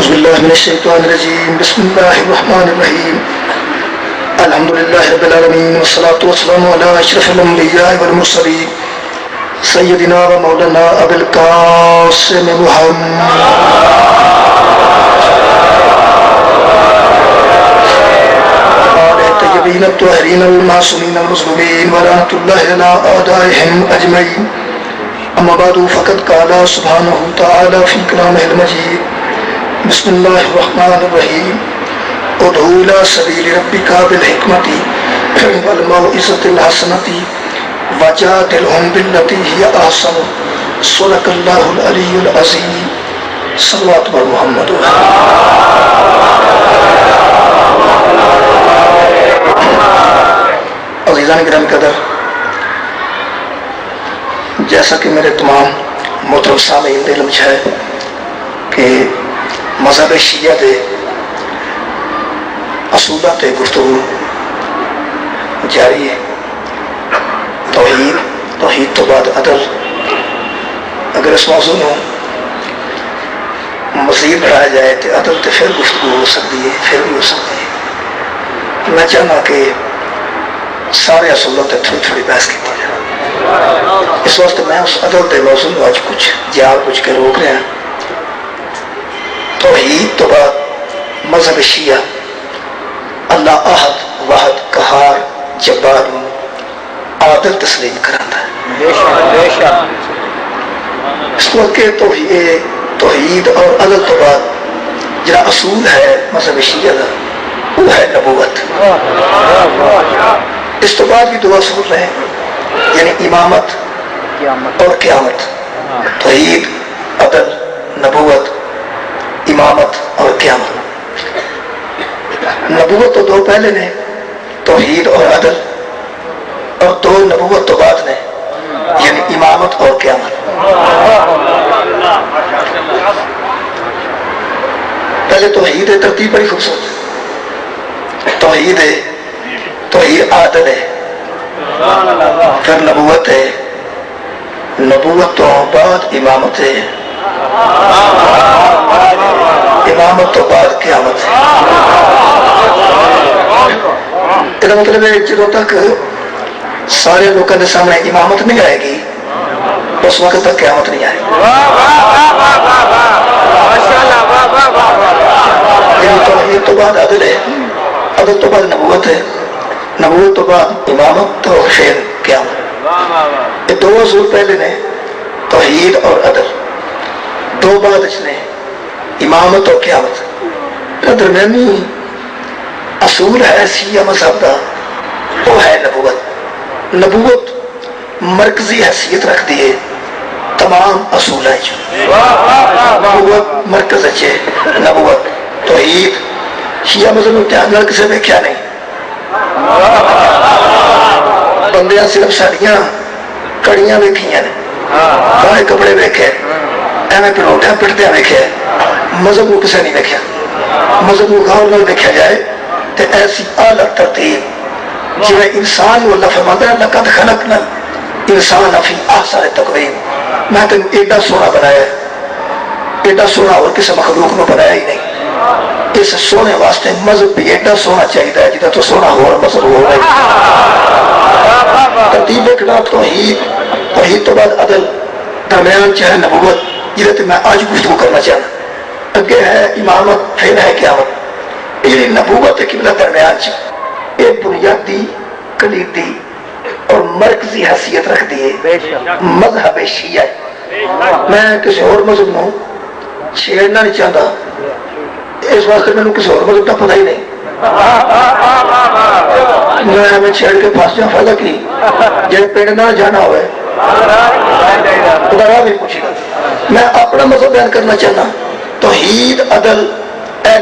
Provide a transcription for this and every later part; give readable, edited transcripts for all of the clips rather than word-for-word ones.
اعوذ باللہ من الشیطان الرجیم بسم اللہ الرحمن الرحیم الحمد للہ رب العالمین والصلاة والسلام علی اشرف الانبیاء والمرسلین سیدنا و مولانا ابی القاسم محمد آلہ طیبین الطاہرین المعصومین المظلومین ولعنۃ اللہ علی اعدائہم اجمعین اما بعد فقد قال سبحانہ تعالی فی کلامہ المجید بسم اللہ الرحمن الرحیم ادعو الی سبیل ربک بالحکمۃ والموعظۃ الحسنۃ وجادلھم باللتی ہی احسن صدق اللہ العلی العظیم صلوات بر محمد. عزیزان گرامی قدر، جیسا کہ میرے تمام محترم سامعین دے علم ہے کہ مذہب شیعہ دے اصولات گفتگو جاری ہے. توحید تو بعد عدل. اگر اس موضوع میں مزید بڑھایا جائے تو عدل تو پھر گفتگو ہو سکتی ہے، پھر بھی ہو سکتی ہے. میں چاہنا کہ سارے اصولات تھوڑی تھوڑی بحث کی جائے. اس واسطے میں اس عدل کے موضوع میں آج کچھ کے روک رہے ہیں. توحید تو بعد مذہب شیعہ اللہ احد واحد قہار جبار عادل تسلیم کراتا ہے. اس وقت کے توحید اور عدل تو بعد جڑا اصول ہے مذہب شیعہ کا وہ ہے نبوت. اس تو بعد بھی دو اصول ہیں، یعنی امامت اور قیامت. توحید، عدل، نبوت، امامت اور قیامت. نبوت تو دو پہلے نے، توحید اور عدل، اور دو نبوت تو بعد نے، یعنی امامت اور قیامت. پہلے توحید ہے، ترتیب بڑی خوبصورت. توحید عادل ہے، پھر نبوت ہے، نبوت تو بعد امامت ہے، امامت تو بعد قیامت ہے. یہ مطلب ہے جب تک سارے لوگوں کے سامنے امامت نہیں آئے گی اس وقت تک قیامت نہیں آئے گی. توحید تو بعد عدل ہے، عدل تو بعد نبوت ہے، نبوت تو بعد امامت تو پھر قیامت. یہ دو اصول پہلے نے، توحید اور عدل. دو بعد اس نے، امامت اور قیامت. درمیانی اصول ہے شیعہ مذہب کا، وہ ہے نبوت. نبوت مرکزی حیثیت رکھتی ہے تمام اصول ہے. نبوت مرکز ہے. نبوت توحید شیعہ مذہب میں دھیان نال کسی ویکھیا نہیں. بندیاں صرف ساڑیاں کڑیاں ویکھیاں نے، پائے کپڑے ویکھے، ایویں پروٹھا پٹدیا ویکھے. مذہب کو کسی نہیں ویکھیا. مذہب کو غور نال ویکھیا جائے تو ایسی اعلیٰ ترتیب جی انسان کو اللہ فرماتا ہے لقد خلقنا الانسان فی احسن تقویم. میں تم ایڈا سونا بنایا ہے، ایڈا سونا اور کسی مخلوق میں بنایا ہی نہیں. اس سونے واسطے مذہب بھی ایڈا سونا چاہیے جدا تو سونا ہو مذہب ہو رہا ہے. ترتیب دیکھنا، توحید تو بعد عدل، درمیان چاہے نبوت جہاں تے میں آج گفتگو کرنا چاہنا. اگے ہے امامت، پھر ہے قیامت. یہ نبوت قبلہ درمیان یہ بنیادی کلیدی اور مرکزی حیثیت رکھتی ہے مذہب شیعہ. میں کسی اور مذہب کو چھیڑنا نہیں چاہتا، اس واسطے میں کسی اور مذہب کا پتہ ہی نہیں. میں چھیڑ کے پھنس جاؤں فائدہ کی. جب پنڈ نہ جانا ہوئے خدا راہ بھی پوچھے گا. میں اپنا مذہب بیان کرنا چاہنا. توحید، عدل،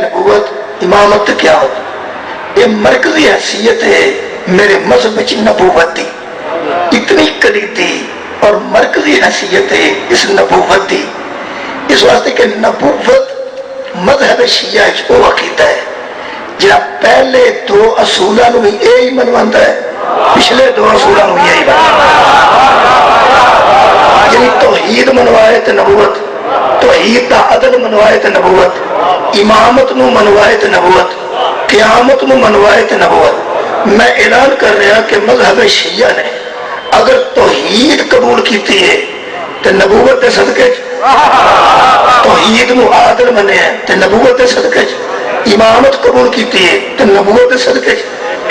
نبوت، امامت، قیامت. یہ مرکزی حیثیت ہے میرے مذہب میں نبوت دی. اتنی کلیدی اور مرکزی حیثیت ہے اس نبوت دی. اس واسطے کہ نبوت مذہب شیعہ وہ عقیدہ ہے جہاں پہلے دو اصولوں بھی یہی منواتا ہے، پچھلے دو اصولوں بھی یہی منواتا ہے. یعنی توحید منوائے تو نبوت، توحید دا عدل منوائے تے نبوت، امامت نو منوائے تے نبوت، قیامت نو منوائے تے نبوت۔ میں اعلان کر رہا کہ مذہب شیعہ نے اگر توحید قبول کیتی ہے تے نبوت دے صدقے توحید نو عادل منے ہیں تے نبوت دے صدقے امامت قبول کیتی ہے تے نبوت دے صدقے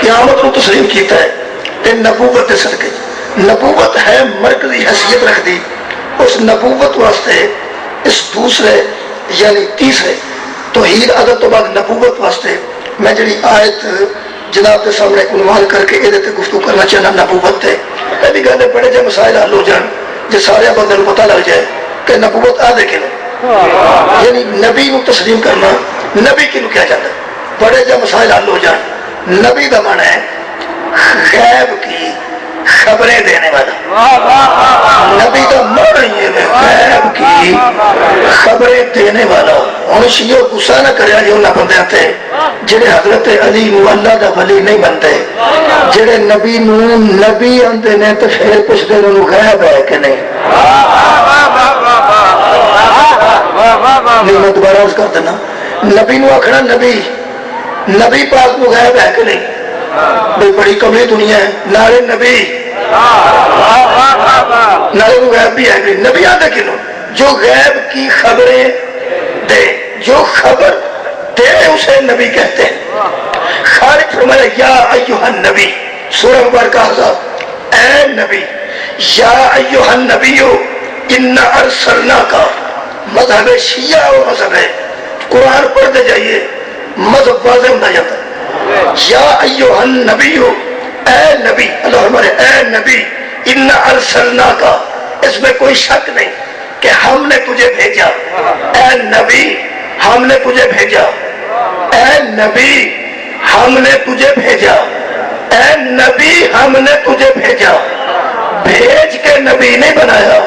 قیامت نو تسلیم کیتا ہے تے نبوت دے صدقے۔ نبوت ہے مرکزی حیثیت رکھ دی، اس نبوت واسطے اس دوسرے یعنی تیسرے توحید عدل تو بعد نبوت واسطے میں جڑی آیت جناب کے سامنے عنوان کر کے یہ گفتگو کرنا چاہنا نبوت ہے۔ یہ گل ہے بڑے جے مسائل حل ہو جان جی سارے بندے کو پتہ لگ جائے کہ نبوت آدھے کلو یعنی نبی نو تسلیم کرنا نبی کنو کیا جاتا ہے۔ بڑے جے مسائل حل ہو جان نبی دا معنی ہے غیب کی خبریں دینے والا، نبی کا معنی ہے غیب کی خبریں دینے والا۔ ہوں شیعہ غصہ نہ کریا جی انہاں بندیاں تے جڑے حضرت علی نو اللہ دا ولی نہیں بنتے، جڑے نبی نو نبی آندے نے تو پھر پوچھتے انہوں غیب ہے کہ نہیں۔ میں دوبارہ عرض کر دینا، نبی نو آکھنا نبی پاک نو غیب ہے کہ نہیں، بھئی بڑی کملی دنیا ہے نارے نبی نارے نو غیب بھی ہے کہ نبی آدھے کنو جو غیب کی خبریں دے، جو خبر دے اسے نبی کہتے ہیں۔ خالق فرمایا یا ایوہ النبی، سورہ مبارکہ حضاب اے نبی، یا ایوہ النبی انا ارسلناکا، مذہب شیعہ اور مذہب ہے قرآن پڑھتے جائیے مذہب واضح ہوتا جاتا ہے۔ یا ایوہ النبی اے نبی، اللہ ہمارے اے نبی انا ارسلناکا، اس میں کوئی شک نہیں کہ ہم نے تجھے بھیجا، اے نبی ہم نے تجھے بھیجا، اے نبی ہم نے تجھے بھیجا، اے نبی ہم نے تجھے بھیجا، بھیج کے نبی نہیں بنایا،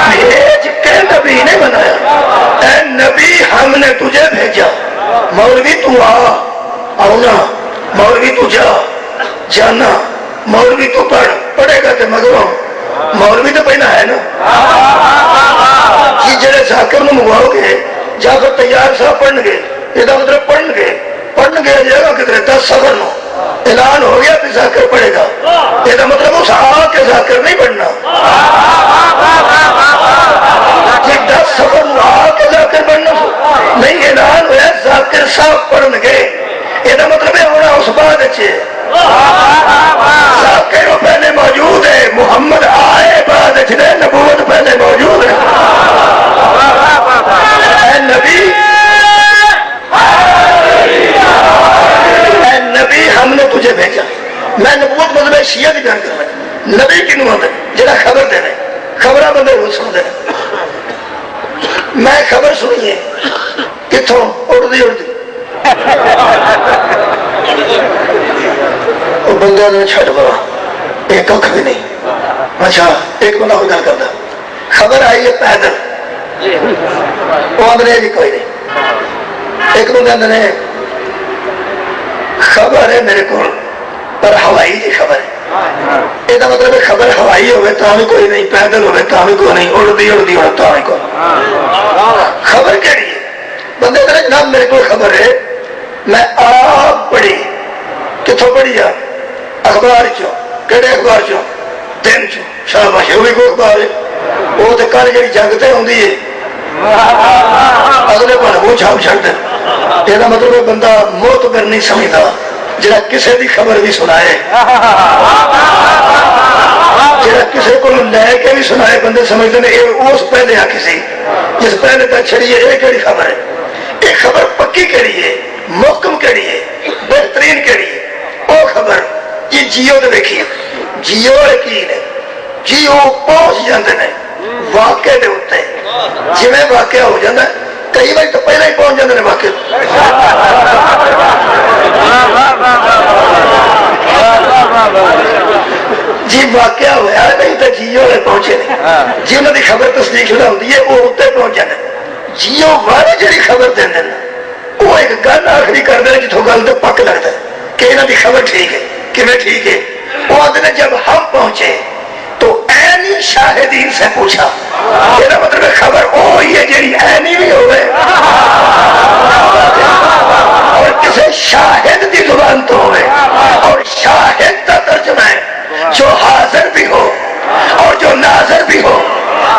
بھیج کے نبی نہیں بنایا، اے نبی ہم نے تجھے بھیجا۔ مولوی تو آنا، مولوی تو جانا، مولوی تو پڑھے گا تے مگروں مولوی تو پہنا ہے نا جی جڑے ذاکر نو منگواؤ گے جا کر تیار صاحب پڑھن گے، یہ مطلب پڑھن گے جگہ کدھر 10 سفر نو اعلان ہو گیا کہ ذاکر پڑھے گا، یہ مطلب اس آ کے ذاکر نہیں پڑھنا جی 10 سفر نو آ کے ذاکر پڑھنا نہیں، اعلان ہوا ذاکر صاحب پڑھن گے، یہ مطلب ہے ہونا اس بعد اچھے ذاکر پہلے موجود ہے، محمد آئے بعد اچھے، نبوت پہلے موجود ہے۔ اے نبی ہم نے تجھے بھیجا۔ میں نبوت مطلب شیعہ کی بیان کرنا، نبی کی نوت جڑا خبر دے رہے خبرہ بندے روز سن دے میں خبر سنی ہے کتوں اڑتی وہ بندے نے چھٹ پڑا ایک کھ بھی نہیں۔ اچھا ایک بندہ کوئی گل کرتا خبر آئی ہے پیدل، وہ آدھے جی کوئی نہیں، ایک بندے نے خبر ہے میرے کو پر ہوائی جی خبر ہے، یہ مطلب خبر ہوائی ہوئے تو بھی کوئی نہیں، پیدل ہوئے تو بھی کوئی نہیں، اڑتی ہوئے تو بھی کوئی خبر کہڑی ہے؟ بندے کہتے جناب میرے کو خبر ہے، میں آپ پڑھی کتوں پڑھی جا اخبار چوں، کہڑے اخبار چوں؟ دن چوں، شاباش وہ بھی کوئی اخبار ہے، وہ تو کل جی جنگ تے ہوندی ہے اگلے پر وہ چھاپ چھڑ دے، یہ مطلب بندہ معتبر نہیں سمجھتا جڑا کسے دی خبر بھی سنائے، جڑا کسے کو لے کے بھی سنائے بندے سمجھتے ہیں یہ اس پہلے آ کسی جس پہلے تک چھڑی ہے، یہ کہڑی خبر ہے؟ یہ خبر پکی کہڑی ہے، محکم کہڑی ہے، بہترین کہڑی ہے؟ وہ خبر یہ جیو دے دیکھیے، جیو یقین ہے، جیو پہنچ جاندے نے واقعے دے ہوتے جی میں واقعہ ہو جاتا ہے، کئی بار تو پہلے ہی پہنچ جاتے ہیں واقعے جی واقعہ ہوا نہیں تو جیو والے پہنچے نہیں، جی انہوں کی خبر تصدیق شدہ ہوتی ہے وہ اتنے پہنچ جاتے ہیں، جیو والے جی خبر دیں وہ ایک گل آخری کرتے ہیں جتوں گل تو پک لگتا ہے کہ یہاں کی خبر ٹھیک ہے، کیونیں ٹھیک ہے؟ وہ آتے ہیں جب ہم پہنچے تو عینی شاہدین سے پوچھا، یہ مطلب خبر وہی ہے جی عینی بھی ہوئے اور کسی شاہد کی زبان تو ہوئے، اور شاہد کا ترجمہ ہے جو حاضر بھی ہو اور جو ناظر بھی ہو۔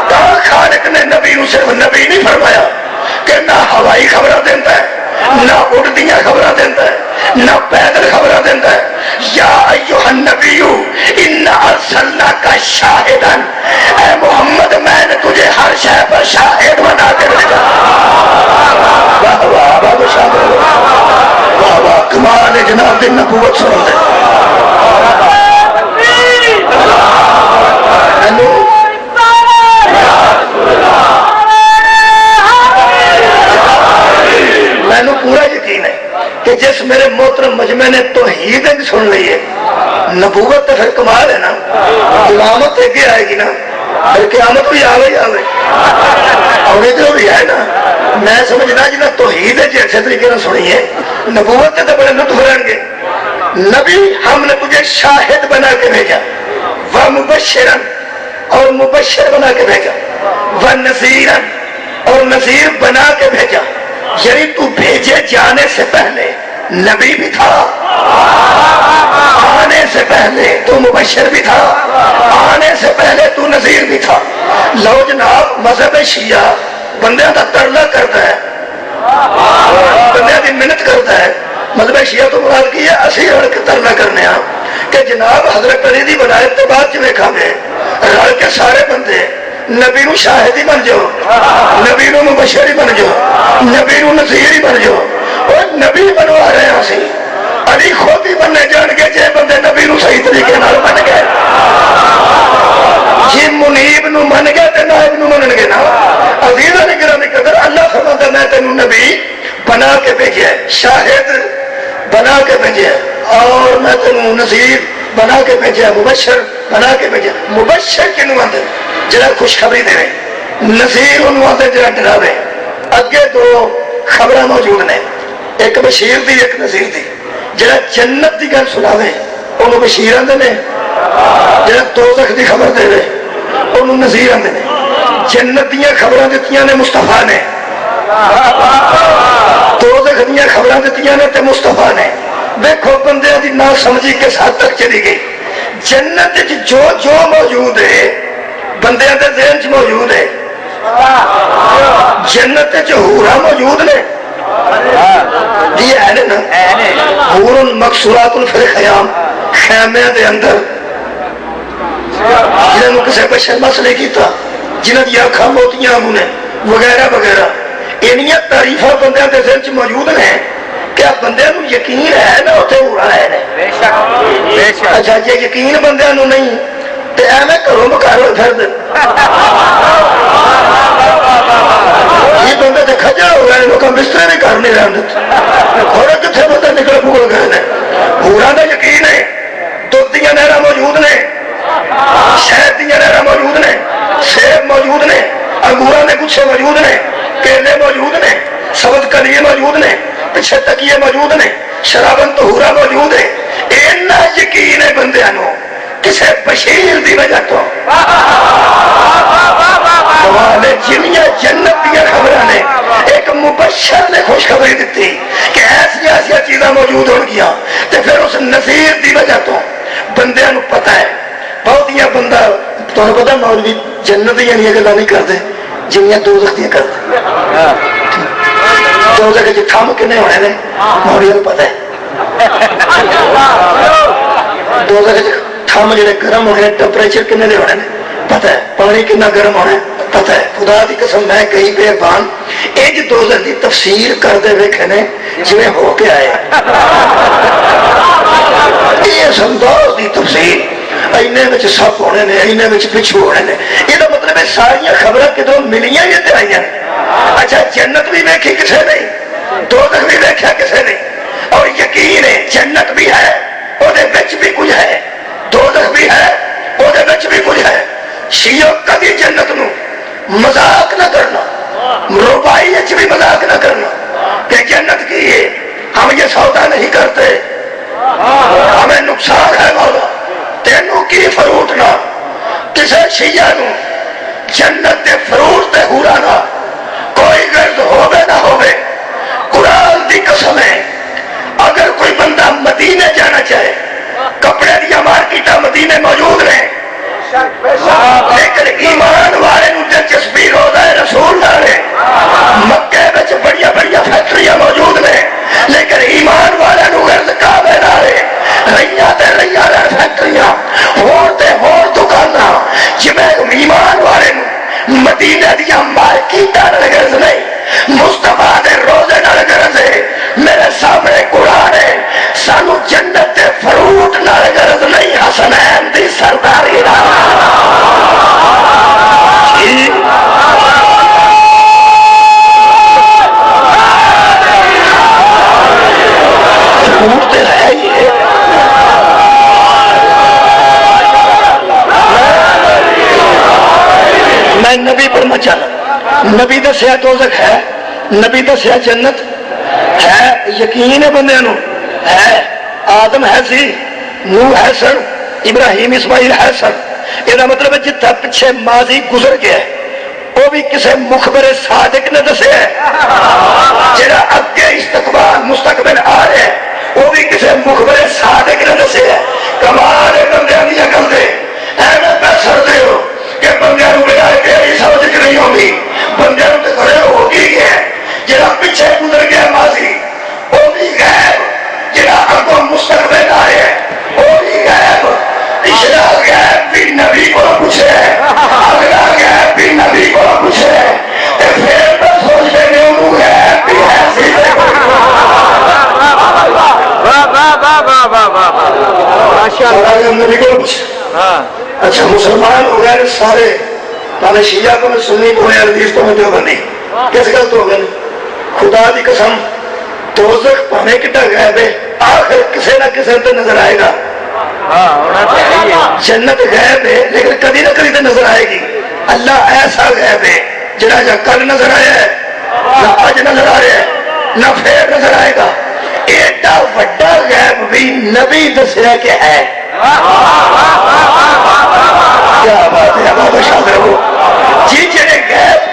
کہاں خالق نے نبی نو صرف نبی نہیں فرمایا کہ نہ ہوائی خبریں دیتا ہے، نہ اڑدیاں خبریں دیتا ہے، نہ پیدل خبریں دیتا ہے۔ یا ایھا النبی انا ارسلناک شاہدا، اے محمد میں نے تجھے ہر شے پر شاہد بنا کے بھیجا۔ واہ واہ بابا شاہد، واہ واہ کمال ہے جناب دی نبوت سن دے۔ مینو پورا یقین ہے کہ جس میرے محترم مجمع نے توحید سن لی ہے، نبوت تو پھر کمال ہے نا، امامت اگے آئے گی نا، پھر قیامت بھی آوے ہی آوے اور ادھر بھی ہے نا۔ میں سمجھنا جنہیں توحید جی اچھے طریقے سے سنی ہے، نبوت تو بڑے لطف رہیں گے۔ نبی ہم نے تجھے شاہد بنا کے بھیجا، ومبشرن اور مبشر بنا کے بھیجا، ونذیرن اور نذیر بنا کے بھیجا۔ یعنی تو بھیجے جانے سے پہلے نبی بھی تھا، آنے سے پہلے تو مبشر بھی تھا، آنے سے پہلے تو نذیر بھی تھا۔ لو جناب مذہب شیعہ بندے کا ترلا کرتا ہے، بندے کی محنت کرتا ہے۔ مذہب شیعہ تو مراد کی ہے اسی رل کے ترلا کرنے ہاں کہ جناب حضرت علی دی ولایت کے بعد جو دیکھا گے رل کے سارے بندے نبی نو شاہد ہی بن جاؤ، نبی نو مبشر ہی بن جاؤ، نبی نو نذیر ہی بن جاؤ۔ اور نبی بنوا رہے ہیں اسی، علی خود ہی بننے جان گے جے بندے نبی نو صحیح طریقے نال بن گئے۔ جی منیب نو من گئے تے نائب نو منن گے نا۔ عزیزاں نے گرامی قدر اللہ فرماتا میں تینوں نبی بنا کے بھیجا، شاہد بنا کے بھیجا، اور میں تینوں نذیر بنا کے بھیجا، مبشر بنا کے بھیجا۔ مبشر کنوں آندے جڑا خوشخبری دے، نذیر انہوں آندے جڑا ڈراوے۔ اگے دو خبریں موجود نے، ایک بشیر دی ایک نذیر دی۔ جڑا جنت دی گل سناوے انہوں بشیر آندے نے، جڑا دوزخ دی خبر دے رہے انہوں نذیر آندے نے۔ جنت دیاں خبراں دتیاں نے مصطفیٰ نے، دوزخ دیاں خبراں دتیاں نے تے مصطفیٰ نے۔ دیکھو بندے دی نا سمجھی کس حد تک چلی گئی۔ جنت جو جو موجود ہے بندے دے ذہن چ موجود ہے۔ جنت چ حورا موجود نے، جی ہے نا، حور مقصورات فی الخیام، خیمے دے اندر جنہوں کسی بشر مس نہیں کیتا، جنہوں کی آنکھاں موتیاں نے وغیرہ وغیرہ۔ انہیاں تعریفاں بندے دے ذہن چ موجود ہیں۔ کیا بندے نو یقین ہے نا اتنے ہورا ہے؟ اچھا جی یقین بندے نو نہیں تے ایویں کرو مکارو پھر یہ بندے تے کھجا ہو گئے، لوگ بسترے نہیں کر نہیں رہن دیتے۔ اور کتنے بندے نکل پھول گئے نے۔ ہورا دا یقین ہے، دودھ دیاں نہراں موجود نے، شہد دیاں نہراں موجود نے، سیب موجود نے، انگوراں دے گچھے موجود نے، کیلے موجود نے، سبز کلیے موجود نے، پیچھے تکیے موجود نے، شرابن طہورا موجود ہے۔ اینا یقین ہے بندیاں نو کسے بشیر دی وجہ تو۔ جنیاں جنت دیا خبراں نے ایک مبشر نے خوشخبری دیتی کہ ایسی ایسی چیزاں موجود ہو گیا، تے پھر اس نذیر دی وجہ تو بندیاں نو پتہ ہے۔ بہتیاں بندہ تمہیں پتہ مولوی جنت دیا گلاں نہیں کرتے جنیاں دوزخ دیا کرتے۔ دوزخ وچ تھم کنے ہونے نے مولوی نوں پتہ ہے۔ دوزخ وچ تھم جڑے گرم ہونے ٹمپریچر کنے دے ہونے نے پتہ ہے، پانی کنا گرم ہونا پتہ ہے۔ خدا دی قسم میں کئی بیان اج دوزخ دی تفسیر کردے ویکھے نے جویں ہو کے آئے۔ اس انداز دی تفسیر اینے وچ سپ ہونے نے، اینے وچ پچھو ہونے نے۔ یہ مطلب ہے ساری خبریں کدوں ملیاں یا تے آئیاں۔ اچھا جنت بھی ویکھی کسے نہیں، دوزخ بھی ویکھیا کسے نہیں، اور یقین ہے جنت بھی ہے وہ دے وچ بھی کچھ ہے، دوزخ بھی ہے وہ دے وچ بھی کچھ ہے۔ شیعہ کبھی جنت نو مذاق نہ کرنا، ربائی وچ بھی مذاق نہ کرنا کہ جنت کی ہے، ہم یہ سودا نہیں کرتے، ہمیں نقصان ہے مولا، تینوں کی فروٹنا، کسی شیعہ نو جنت دے فروٹ تے حورا نہ کوئی غرض ہوے نہ ہوے، قرآن دی قسم ہے اگر کوئی بندہ مدینے جانا چاہے، کپڑے دیا مارکیٹاں مدینے موجود رہے، لیکن ایمان والے نو دلچسپی روضہ رسول نہ رہے، مکے وچ بڑیاں بڑیاں فیکٹریاں موجود نے لیکن ایمان والے نو غرض کعبے نہ رہے، رہیاں تے رہیاں رہ فیکٹریاں ہور تے ہور دکاناں، جویں ایمان والے نو مدینے دیا مارکیٹاں نال غرض نہیں، مصطفیٰ دے روزے نال غرض ہے۔ میرے سامنے قرآن ہے، سانو جنت دے فروٹ نال غرض نہیں، حسنین دی سرداری نال۔ فروٹ تے ہے ہی ہے۔ میں نبی پڑھنا چاہتا، نبی دسیا دوزخ ہے، نبی دسیا جنت ہے، یقین ہے بندے نو ہے، آدم ہے سی، نوح ہے سن، ابراہیم اسماعیل ہے سن، یہ مطلب ہے جتنا پیچھے ماضی گزر گیا ہے وہ بھی کسی مخبر صادق نے دسے ہے، جہاں اگے استقبال مستقبل آ رہے ہیں وہ بھی کسی مخبر صادق نے دسے ہے۔ کمال ہے بندے دیا گل دے ایویں پیسر دے ہو کہ بندے بجائے تیری سمجھ نہیں ہوگی، بندے تو کھڑے ہو گئی ہے، جہاں پیچھے گزر گیا ماضی وہ بھی غیب، جہاں اگوں مستقبل آئے وہ بھی غیب، پچھلا غیب بھی نبی کو پوچھے، اگلا غیب بھی نبی کو پوچھے، پھر تو سوچ لیں گے وہ غیب بھی ایسی نبی کو پوچھے۔ اچھا مسلمان ہو گئے سارے، پہلے شیعہ کو میں سنی کو ہے، حدیث کو میں دیوبندی، کس غلط ہو گئے؟ خدا دی قسم دوزخ پانے کٹا غیب ہے، آخر کسے نہ کسے تے نظر آئے گا، جنت غیب ہے لیکن کبھی نہ کبھی تے نظر آئے گی۔ اللہ ایسا غیب ہے جنہاں جا کل نظر آیا ہے، نہ آج نظر آ رہا ہے، نہ پھر نظر آئے گا۔ ایڈا وڈا غیب بھی نبی دسیا کہ ہے۔ کیا بات ہے، بابا شاد رہو جی، جڑے غیب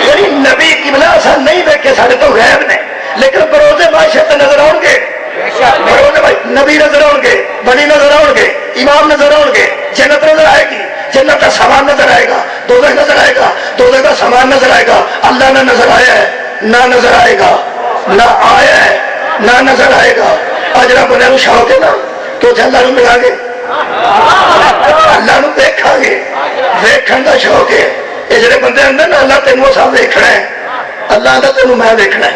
یعنی نبی قبلہ سا نہیں دیکھے سارے تو غیب نے، لیکن بروزے معاشرے تے نظر آؤ گے، بروزے نبی نظر آؤ گے، بڑی نظر آؤ گے، امام نظر آؤ گے، جنت نظر آئے گی، جنت کا سامان نظر آئے گا، دوزخ نظر آئے گا، دوزخ کا سامان نظر آئے گا۔ اللہ نہ نظر آیا ہے، نہ نظر آئے گا، نہ آیا ہے، نہ نظر آئے گا۔ اجرا بنے نو شوق ہے نا تو اللہ نو ملا گے، اللہ نو دیکھا گے، دیکھن کا شوق ہے۔ یہ جڑے بندے اندر نا اللہ تینوں سب دیکھنا ہے، اللہ آتا تینوں میں دیکھنا ہے،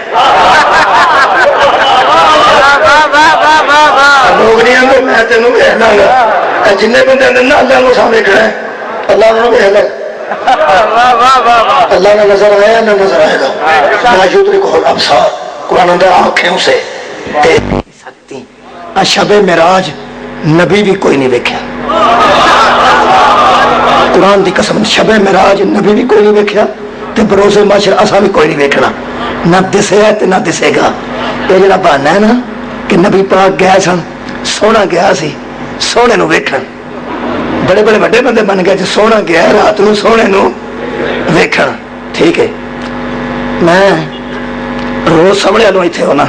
لوگ نہیں آتے میں تینوں دیکھنا گا، جن بندے اندر نا اللہ نو سب دیکھنا ہے، اللہ انہوں نے دیکھنا، اللہ نہ نظر آیا نہ نظر آئے گا۔ لا یدرکہ الابصار، قرآن اندر آنکھیں سے سکتی۔ شب معراج نبی بھی کوئی نہیں دیکھا، قرآن دی قسم، شب معراج نبی بھی کوئی نہیں دیکھا تے بروز معاشر اساں بھی کوئی نہیں دیکھنا، نہ دسے ہے تے نہ دسے گا۔ یہ جڑا بہانا ہے نا کہ نبی پاک گئے سن، سونا گیا سی، سونے نو ویکھن، بڑے بڑے بڑے بندے بن گئے، سونا گیا رات نو سونے نو ویکھن، ٹھیک ہے۔ میں روز سامنے والوں اتنے ہونا،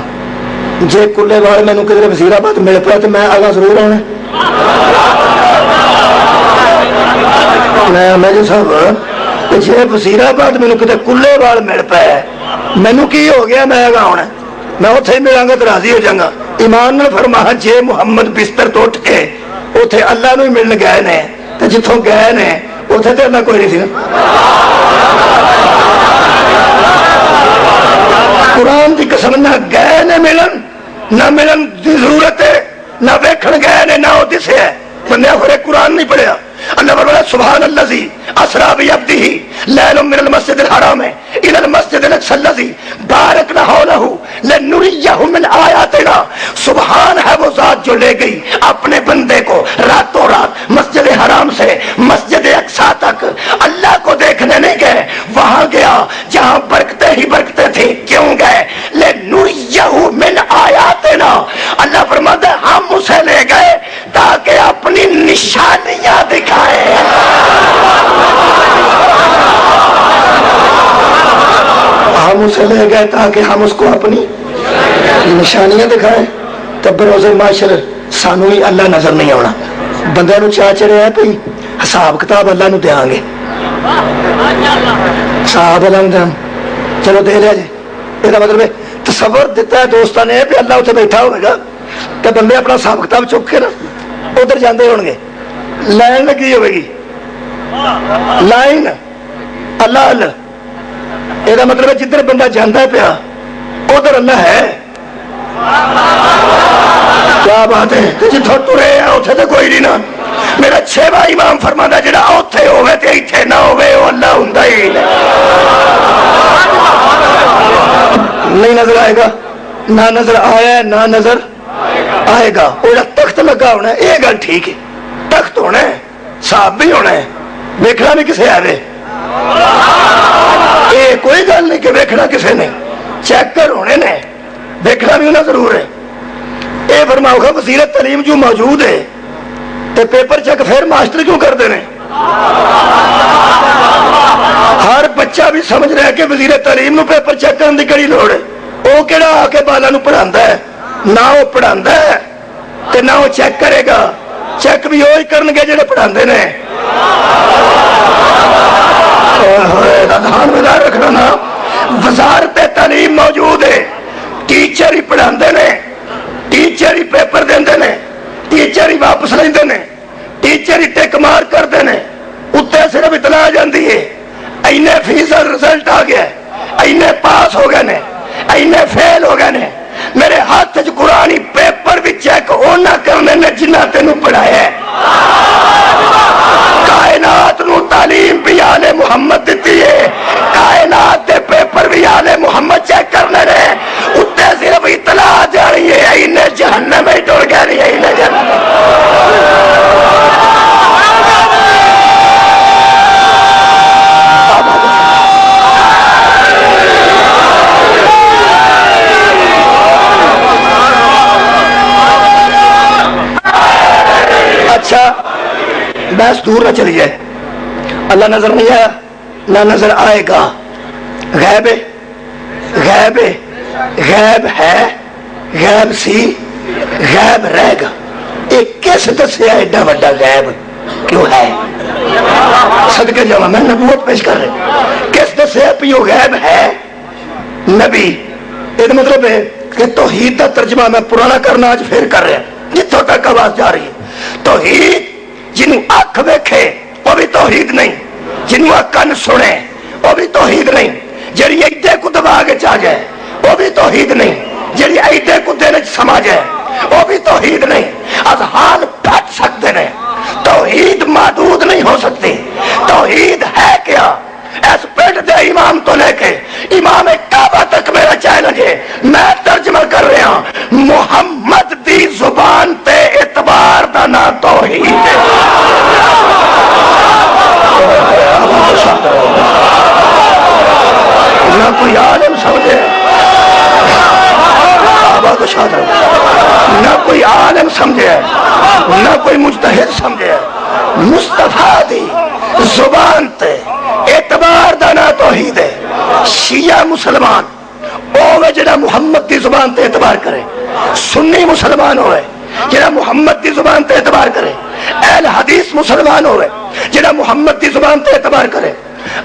جے کلے وال مینوں کدھر وزیر آباد مل پیا تو میں آگاہ ضرور آنا۔ میں جو صاحب جی وزیر آباد مینوں کدھر کلے وال مل پایا مینوں کی ہو گیا، میں آگاہ آنا، میں اتنے ہی ملاں گا تو راضی ہو جاگا۔ ایمان نے فرما جے محمد بستر تو اٹھ کے اتنے اللہ نو ہی ملن گئے نے تو جتوں گئے نے اتنے تو اللہ کوئی نہیں سی۔ قرآن کی قسم، نہ گئے نے ملن، نہ ملن کی ضرورت ہے، نہ ویکھن گئے نے، نہ وہ دسے ہے۔ بندے آخر قرآن نہیں پڑھیا۔ اللہ فرمایا سبحان الذی اسری بعبدہ لیلا من المسجد الحرام الی المسجد الاقصی الذی بارکنا حولہ لنریہ من آیاتنا۔ سبحان ہے وہ ذات جو لے گئی اپنے بندے کو راتوں رات مسجد حرام سے مسجد اقصی تک، اللہ کو دیکھنے نہیں گئے، وہاں گیا جہاں برکتیں ہی برکتیں تھیں۔ کیوں گئے؟ لنریہ من آیاتنا، اللہ فرماتا ہے ہم اسے لے اسے لے گئے تاکہ ہم اس کو اپنی نشانیاں دکھائیں. تو بروز معاشر سانو ہی اللہ نظر نہیں آنا. بندے نو چاہ چڑھیا ہے بھئی حساب کتاب اللہ نو دیاں گے, حساب اللہ نو دیاں, چلو دے لیا جی. یہ مطلب تصور دیتا ہے دوستان نے بھی اللہ اتنے بیٹھا ہوئے گا تو بندے اپنا حساب کتاب چک کے نا ادھر جاندے ہون گے. لائن لگی ہوئے گی, لائن اللہ اللہ. یہ مطلب ہے جدھر بندہ جانا پیا ادھر اللہ ہے. کیا بات ہے. جتوں ترے اتنے تو کوئی نہیں نا. میرا 6واں امام فرماتا جڑا اوتھے ہوے تے ایتھے نہ ہوے او اللہ ہوندا ہی نہیں نظر آئے گا. نہ نظر آیا نہ نظر آئے گا. وہ تخت لگا ہونا ہے, یہ گل ٹھیک ہے, تخت ہونا ہے, صاحب بھی ہونا ہے, دیکھنا بھی کسے آئے. یہ کوئی گل نہیں کہ دیکھنا کسے نے, چیک کر ہونے نے, دیکھنا بھی ہونا ضرور ہے. یہ فرماؤ گا وزیر تعلیم جو موجود ہے تو پیپر چیک پھر ماسٹر کیوں کرتے ہیں؟ ہر بچہ بھی سمجھ رہا ہے کہ وزیر تعلیم نو پیپر چیک کرنے کی کڑی لوڑ ہے. وہ کہڑا آ کے بالا نو پڑھاتا ہے, نہ وہ پڑھاتا ہے تے نہ وہ چیک کرے گا. چیک بھی وہی کرن گے جڑے پڑھاندے نے. دھیان میں رکھنا نا, وزارت تعلیم موجود ہے, ٹیچر ہی پڑھاندے نے, ٹیچر ہی پیپر دیندے نے, ٹیچر ہی واپس لیندے نے, ٹیچر ہی ٹک مار کرتے ہیں. اتنے صرف اطلاع آ جاتی ہے اینے فیصد رزلٹ آ گیا, اینے پاس ہو گئے نے, اینے فیل ہو گئے نے. میرے ہاتھ چ قرآنی پیپر بھی چیک ہونا کرنے نے جنہ تینوں پڑھایا ہے. کائنات نو تعلیم بھی آل محمد دیتی ہے, کائنات دے پیپر بھی آل محمد چیک کرنے نے. اتنے صرف اطلاع آ جانی ہے اینے جہنم میں ڈر گیا نہیں, اینے جہنم. اچھا بس دور نہ چلی جائے. اللہ نظر نہیں آیا نہ نظر آئے گا. غیب ہے, غیب ہے, غیب ہے, غیب سی, غیب رہے گا. ایک کس دسیا ایڈا بڑا غیب کیوں ہے؟ صدقے جاواں میں نبوت پیش کر رہا. کس دسیا پیو غیب ہے؟ نبی. یہ مطلب ہے کہ توحید کا ترجمہ میں پرانا کرنا آج پھر کر رہا جتوں تک آواز جا رہی ہے. توحید جنوں اکھ ویکھے وہ بھی توحید نہیں, جنوں کن سنے وہ بھی توحید نہیں, جڑی ایڈے کو دبا کے چاہ جائے وہ بھی توحید نہیں, جڑی ایڈے کو دل وچ سما جائے وہ بھی توحید نہیں. اذہان پھٹ سکتے ہیں, توحید محدود نہیں ہو سکتی. توحید ہے کیا؟ اس پیٹ دے امام تو لے کے امام کعبہ تک میرا چیلنج ہے. میں ترجمہ کر رہا ہوں, محمد دی زبان تے اعتبار دا نا توحید ہے. نہ کوئی عالم سمجھے, نہ کوئی عالم سمجھے, نہ کوئی مجتہد سمجھے. مصطفیٰ دی زبان تے اعتبار دا نا توحید ہے. شیعہ مسلمان اوے جڑا محمد دی زبان تے اعتبار کرے, سنی مسلمان ہوئے جڑا محمد دی زبان تے اعتبار کرے, اہل حدیث مسلمان ہوئے جڑا محمد دی زبان تے اعتبار کرے,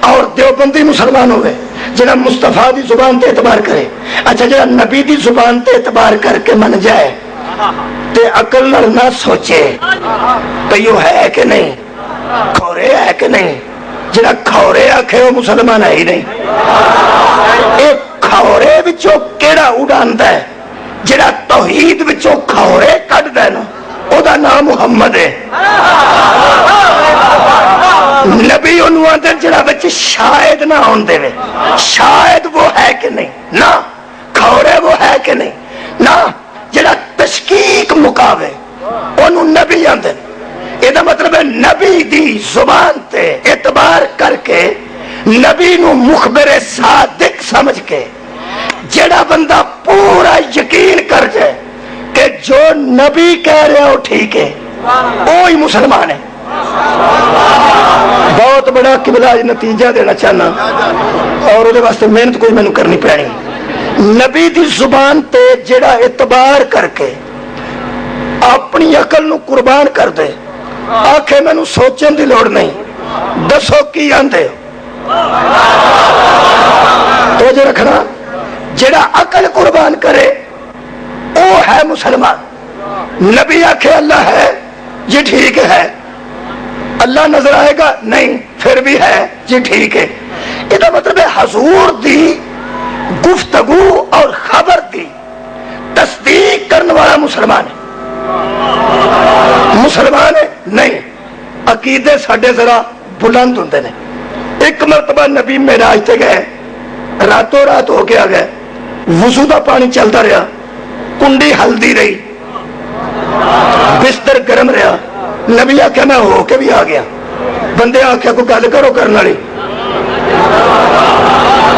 اور دیوبندی مسلمان ہوئے جڑا مصطفیٰ دی زبان تے اعتبار کرے. اچھا جڑا نبی دی زبان تے اعتبار کر کے من جائے تے عقل نال نہ سوچے پیو ہے کہ نہیں, کھورے ہے کہ نہیں. جڑا کھورے آکھے وہ مسلمان ہے ہی نہیں. ایک کھورے وچوں کیڑا اڑاندا ہے جڑا توحید وچوں کھورے کڈدا ہے نا او دا نام محمد ہے. نبی انہوں اندر جڑا بچ شاید نہ ہون دے, شاید وہ ہے کہ نہیں, نہ کھورے وہ ہے کہ نہیں, نہ جڑا تشکیک مکاوے انہوں نبی آندے. یہ مطلب ہے نبی دی زبان تے اعتبار کر کے نبی نو مخبر صادق سمجھ کے جڑا بندہ پورا یقین کر جائے کہ جو نبی کہہ رہا ہو ٹھیک ہے وہی مسلمان ہے. بہت بڑا قبلہ نتیجہ دینا چاہنا. اور وہ واسطے محنت کوئی مینوں کرنی پینی. نبی دی زبان تے جڑا اعتبار کر کے اپنی عقل نو قربان کر دے آکھے مینوں سوچن دی لوڑ نہیں, دسو کی آندے تو جو رکھنا, جڑا عقل قربان کرے وہ ہے مسلمان. نبی آکھے اللہ ہے جی ٹھیک ہے, اللہ نظر آئے گا نہیں پھر بھی ہے جی ٹھیک ہے. یہ مطلب ہے حضور دی گفتگو اور خبر دی تصدیق کرنے والا مسلمان ہے. مسلمان ہے نہیں, عقیدے ساڈے ذرا بلند ہوندے نے. ایک مرتبہ نبی معراج تے گئے, راتوں رات ہو کے آ گئے, وضو دا پانی چلتا رہا, کنڈی ہلدی رہی, بستر گرم رہا. نبی آخیا میں ہو کے بھی آ گیا. بندے آخیا کوئی گل کرو کرنے والی,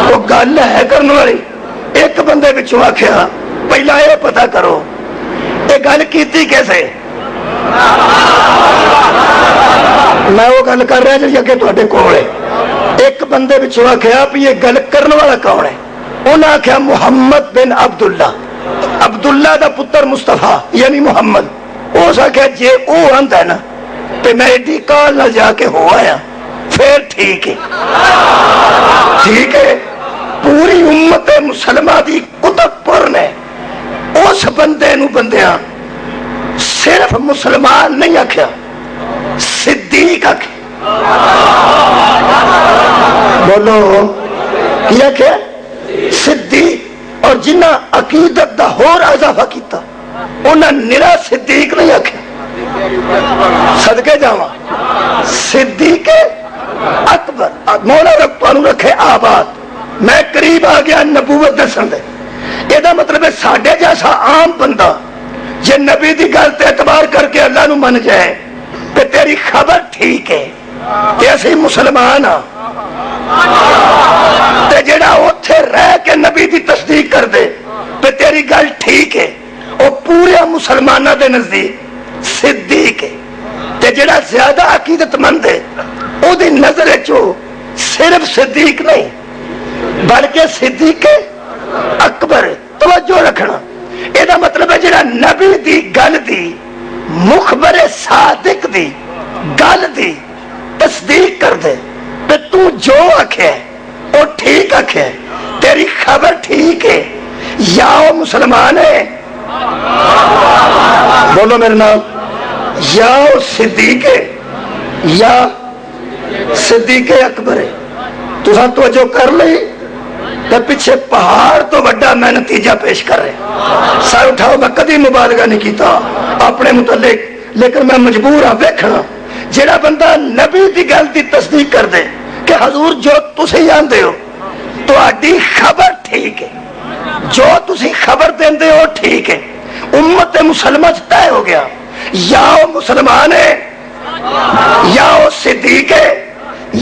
وہ گل ہے کرنے والی. ایک بندے بچوں آخیا پہلا یہ پتا کرو یہ گل کیتی کیسے. میں وہ گل کر رہا جی اگے تھوڑے کول ہے. ایک بندے بچوں آخیا بھی یہ گل کرنے والا کون ہے. انہیں آخیا محمد بن عبداللہ, عبداللہ دا پتر مصطفیٰ یعنی محمد. اس آخیا جی وہ آندا ہے نا تو میں ایڈی کال نہ جا کے ہو آیا پھر ٹھیک ہے. ٹھیک ہے, پوری امت مسلمہ دی کتب پر نے اس بندے نو بندیاں صرف مسلمان نہیں آکھیا, صدیق آکھیا. بولو کی آکھیا صدیق. اور جنہ عقیدت دا ہور اضافہ کیتا انہاں نرا صدیق نہیں آکھیا. صدقے جاواں صدیق اکبر. مولا رب تانوں رکھے آباد. میں قریب آ گیا نبوت دسن دے. یہ مطلب ہے ساڈے جیسا عام بندہ جے نبی دی گل تے اعتبار کر کے اللہ نو من جائے کہ تیری خبر ٹھیک ہے کہ اسی مسلمان ہاں, تے جڑا اوتھے رہ کے نبی دی تصدیق کر دے تے تیری گل ٹھیک ہے, وہ پورے مسلمانوں دے نزدیک صدیق ہے. تے جڑا زیادہ عقیدت مند ہے او دی نظر چو صرف صدیق نہیں بلکہ صدیق اکبر ہے. توجہ رکھنا, یہ مطلب ہے جڑا نبی دی گل دی مخبر صادق دی گل دی تصدیق کر دے تے تو جو آکھے وہ ٹھیک آکھے, تیری خبر ٹھیک ہے, یا وہ مسلمان ہے. بولو میرے نام, یا وہ صدیق ہے یا صدیق اکبر ہے. تو توجہ کر لی تو پیچھے پہاڑ تو بڑا میں نتیجہ پیش کر رہے. سر اٹھاؤ, میں کدی مبالغہ نہیں کیتا اپنے متعلق, لیکن میں مجبور ہاں ویکھنا جڑا بندہ نبی دی گل دی تصدیق کر دے کہ حضور جو تسی آندے ہو تہاڈی خبر ٹھیک ہے, جو تسی خبر دیندے ہو ٹھیک ہے, امت مسلمہ طے ہو گیا, یا وہ مسلمان ہے یا وہ صدیق ہے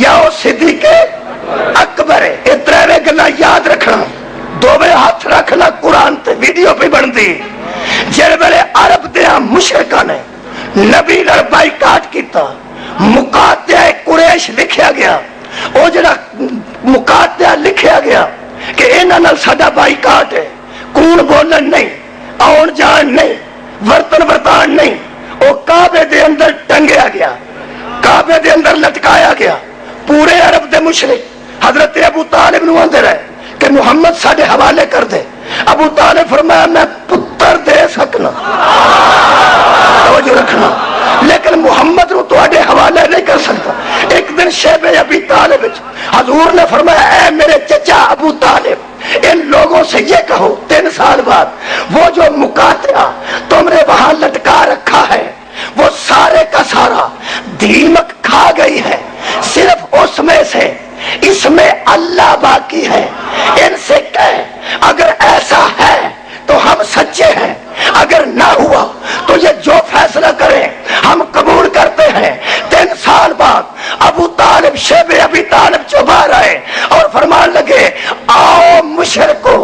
یا وہ صدیق اکبر ہے. یہ ترے گلا یاد رکھنا, دوویں ہاتھ رکھنا قرآن تے ویڈیو پہ بنتی. جڑے ویلے عرب دیاں مشرکاں نے نبی نال بائیکاٹ کیتا, مقاطع قریش لکھیا گیا, وہ جڑا مقاطع لکھیا گیا کہ انہاں نال ساڈا بائیکاٹ ہے, کون بولن نہیں, آن جان نہیں, ورتن ورتان نہیں, وہ کعبے دے اندر ٹنگیا گیا, کعبے دے اندر لٹکایا گیا. پورے عرب دے مشرک حضرت ابو طالب نو آندے رہے کہ محمد ساڈے حوالے کر دے. ابو طالب فرمایا میں پتر دے سکنا, توجہ رکھنا, لیکن محمد نو تواڈے حوالے نہیں کر سکتا. ایک دن شیب ابی طالب حضور نے فرمایا اے میرے چچا ابو طالب, ان لوگوں سے یہ کہو 3 سال بعد وہ جو مقاطع تم نے وہاں لٹکا رکھا ہے وہ سارے کا سارا دیمک کھا گئی ہے, صرف اس میں سے اس میں اللہ باقی ہے. ان سے کہے اگر ایسا ہے تو ہم سچے ہیں, اگر نہ ہوا تو یہ جو فیصلہ کریں ہم قبول کرتے ہیں. 3 سال بعد ابو طالب شیب ابی طالب جو باہر آئے اور فرمان لگے آؤ مشرکو,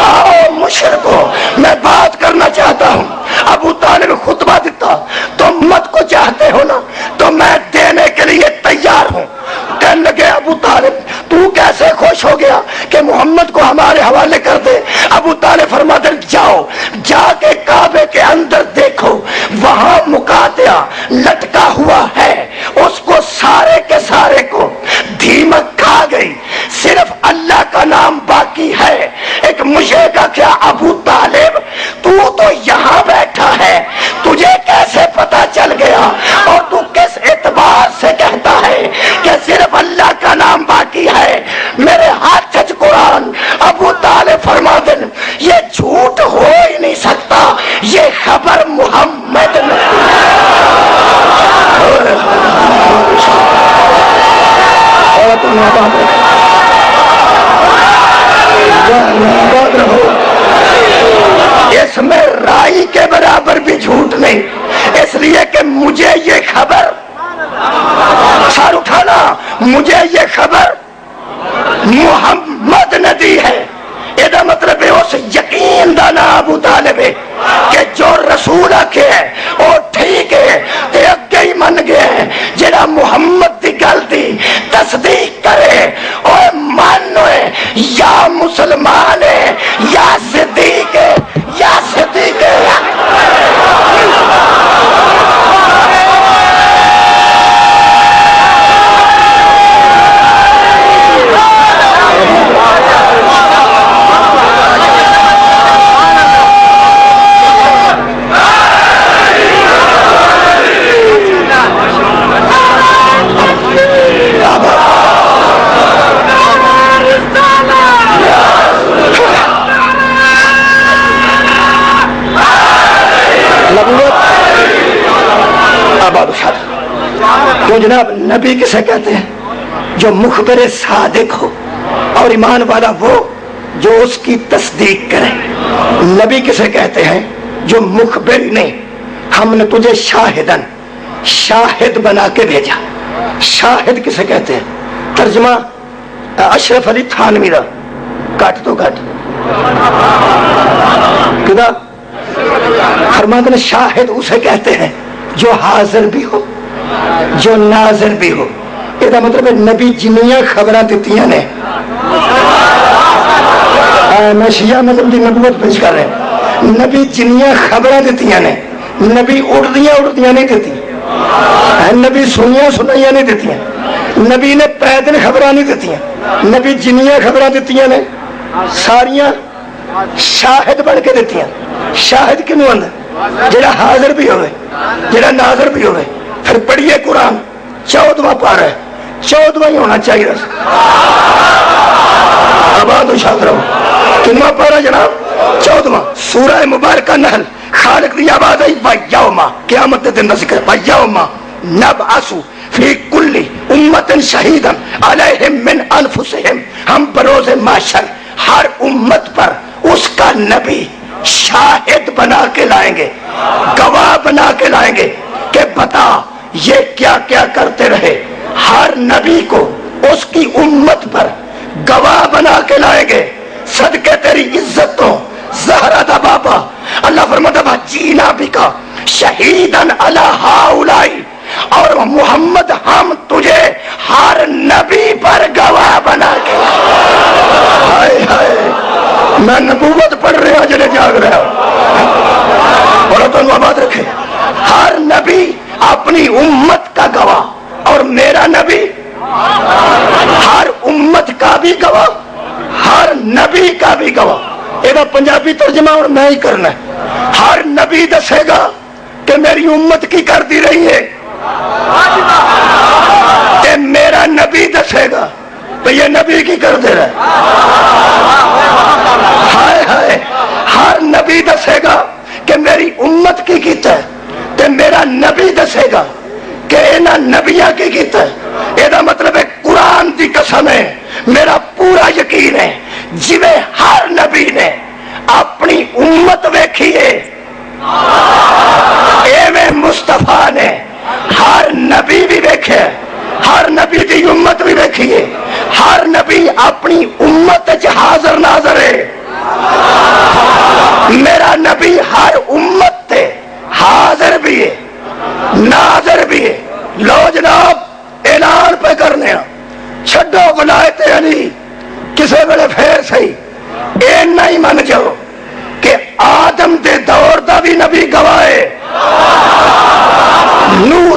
آؤ مشرکو, میں بات کرنا چاہتا ہوں. ابو طالب خطبہ دیتا, تم مت کو چاہتے ہو نا تو میں دینے کے لیے تیار لٹکا ہوا ہے، اس کو سارے کے سارے کو دھیمک کھا گئی، صرف اللہ کا نام باقی ہے۔ ایک مجھے کا کیا ابو طالب تو یہاں بیٹھا ہے، تجھے کیسے پتا چل گیا اور تو کس اعتبار سے کہتا ہے کہ صرف اللہ کا نام باقی ہے؟ میرے ہاتھ چچ قرآن ابو طالب فرماتے ہیں یہ جھوٹ ہو ہی نہیں سکتا، یہ خبر محمد نے اس میں رائی کے برابر بھی جھوٹ نہیں، اس لیے کہ مجھے یہ خبر، سر اٹھانا، مجھے یہ خبر محمد نے دی ہے۔ یہ مطلب ہے اس یقین دا نا ابو طالب ہے کہ جو رسول آکے ہے اور ٹھیک ہے تے اگے ہی من گئے ہیں، جڑا محمد دی گل دی تصدیق کرے اور مانوے یا مسلمان ہے یا صدیق ہے یا صدیق ہے۔ تو جناب نبی کسے کہتے ہیں؟ جو مخبر صادق ہو، اور ایمان والا وہ جو اس کی تصدیق کرے۔ نبی کسے کہتے ہیں؟ جو مخبر نہیں، ہم نے تجھے شاہد بنا کے بھیجا۔ شاہد کسے کہتے ہیں؟ ترجمہ اشرف علی تھانوی دا کٹ تو کٹ کدا فرماتے ہیں شاہد اسے کہتے ہیں جو حاضر بھی ہو جو ناظر بھی ہو۔ یہ مطلب ہے نبی جنیاں خبراں دتیاں نے، میں شیعہ مذہب کی نبوت پیش کر رہے ہیں، نبی جنیاں خبراں دتیاں نے، نبی اڑدیاں نہیں دیتی، نبی سنیاں نہیں دیتیاں، نبی نے پیدل خبراں نہیں دیتیاں، نبی جنیاں خبراں دتیاں نے ساریاں شاہد بن کے دیتیاں۔ شاہد کنوں آندا؟ جڑا حاضر بھی ہوئے جڑا ناظر بھی ہوئے۔ پھر پڑھیے قرآن 14واں پارہ ہے، 14واں ہی ہونا چاہیے۔ آباد و شاد رہو۔ کنواں پارہ جناب؟ 14واں۔ سورہ مبارکہ نحل، خالق دی آواز ہے وَيَوْمَ، قیامت دن دا ذکر وَيَوْمَ نَبْعَثُ فِي كُلِّ أُمَّةٍ شَهِيدًا عَلَيْهِمْ مِنْ أَنفُسِهِمْ، ہم بروز محشر ہر امت پر اس کا نبی شاہد بنا کے لائیں گے، گواہ بنا کے لائیں گے کہ بتا یہ کیا کیا کرتے رہے۔ ہر نبی کو اس کی امت پر گواہ بنا کے لائیں گے۔ صدقے تیری عزتوں زہرا دا بابا، اللہ فرماتا ہے جینا بکا شہیدن علی ہاؤلائی، اور محمد ہم تجھے ہر نبی پر گواہ بنا کے ہائے ہائے میں نبوت پڑھ رہا ہوں جنہیں جاگ رہا ہوں، اور تو آباد رکھے۔ ہر نبی اپنی امت کا گواہ، اور میرا نبی ہر امت کا بھی گواہ، ہر نبی کا بھی گواہ۔ یہ پنجابی ترجمہ اور میں ہی کرنا ہے۔ ہر نبی دسے گا کہ میری امت کی کر دی رہی ہے، کہ میرا نبی دسے گا تو یہ نبی کی کر دے رہا ہے۔ ہائے ہائے ہر نبی دسے گا کہ میری امت کی کیتا ہے، تے میرا نبی دسے گا کہ انہاں نبیاں کی کیتا ہے۔ یہ مطلب ہے قرآن دی قسم ہے، میرا پورا یقین ہے جویں ہر نبی نے اپنی امت ویکھی ہے، ایویں مصطفیٰ نے ہر نبی بھی ویکھے، ہر نبی دی امت بھی ویکھی ہے۔ ہر نبی اپنی امت وچ حاضر ناظر ہے۔ میرا نبی ہر امت تے حاضر بھی ہے ناظر بھی ہے۔ لو جناب اعلان پہ کرنے چھڈو ولایت علی کسے ویلے پھر صحیح اینا ہی من جاؤ کہ آدم دے دور دا بھی نبی گواہ ہے، نوح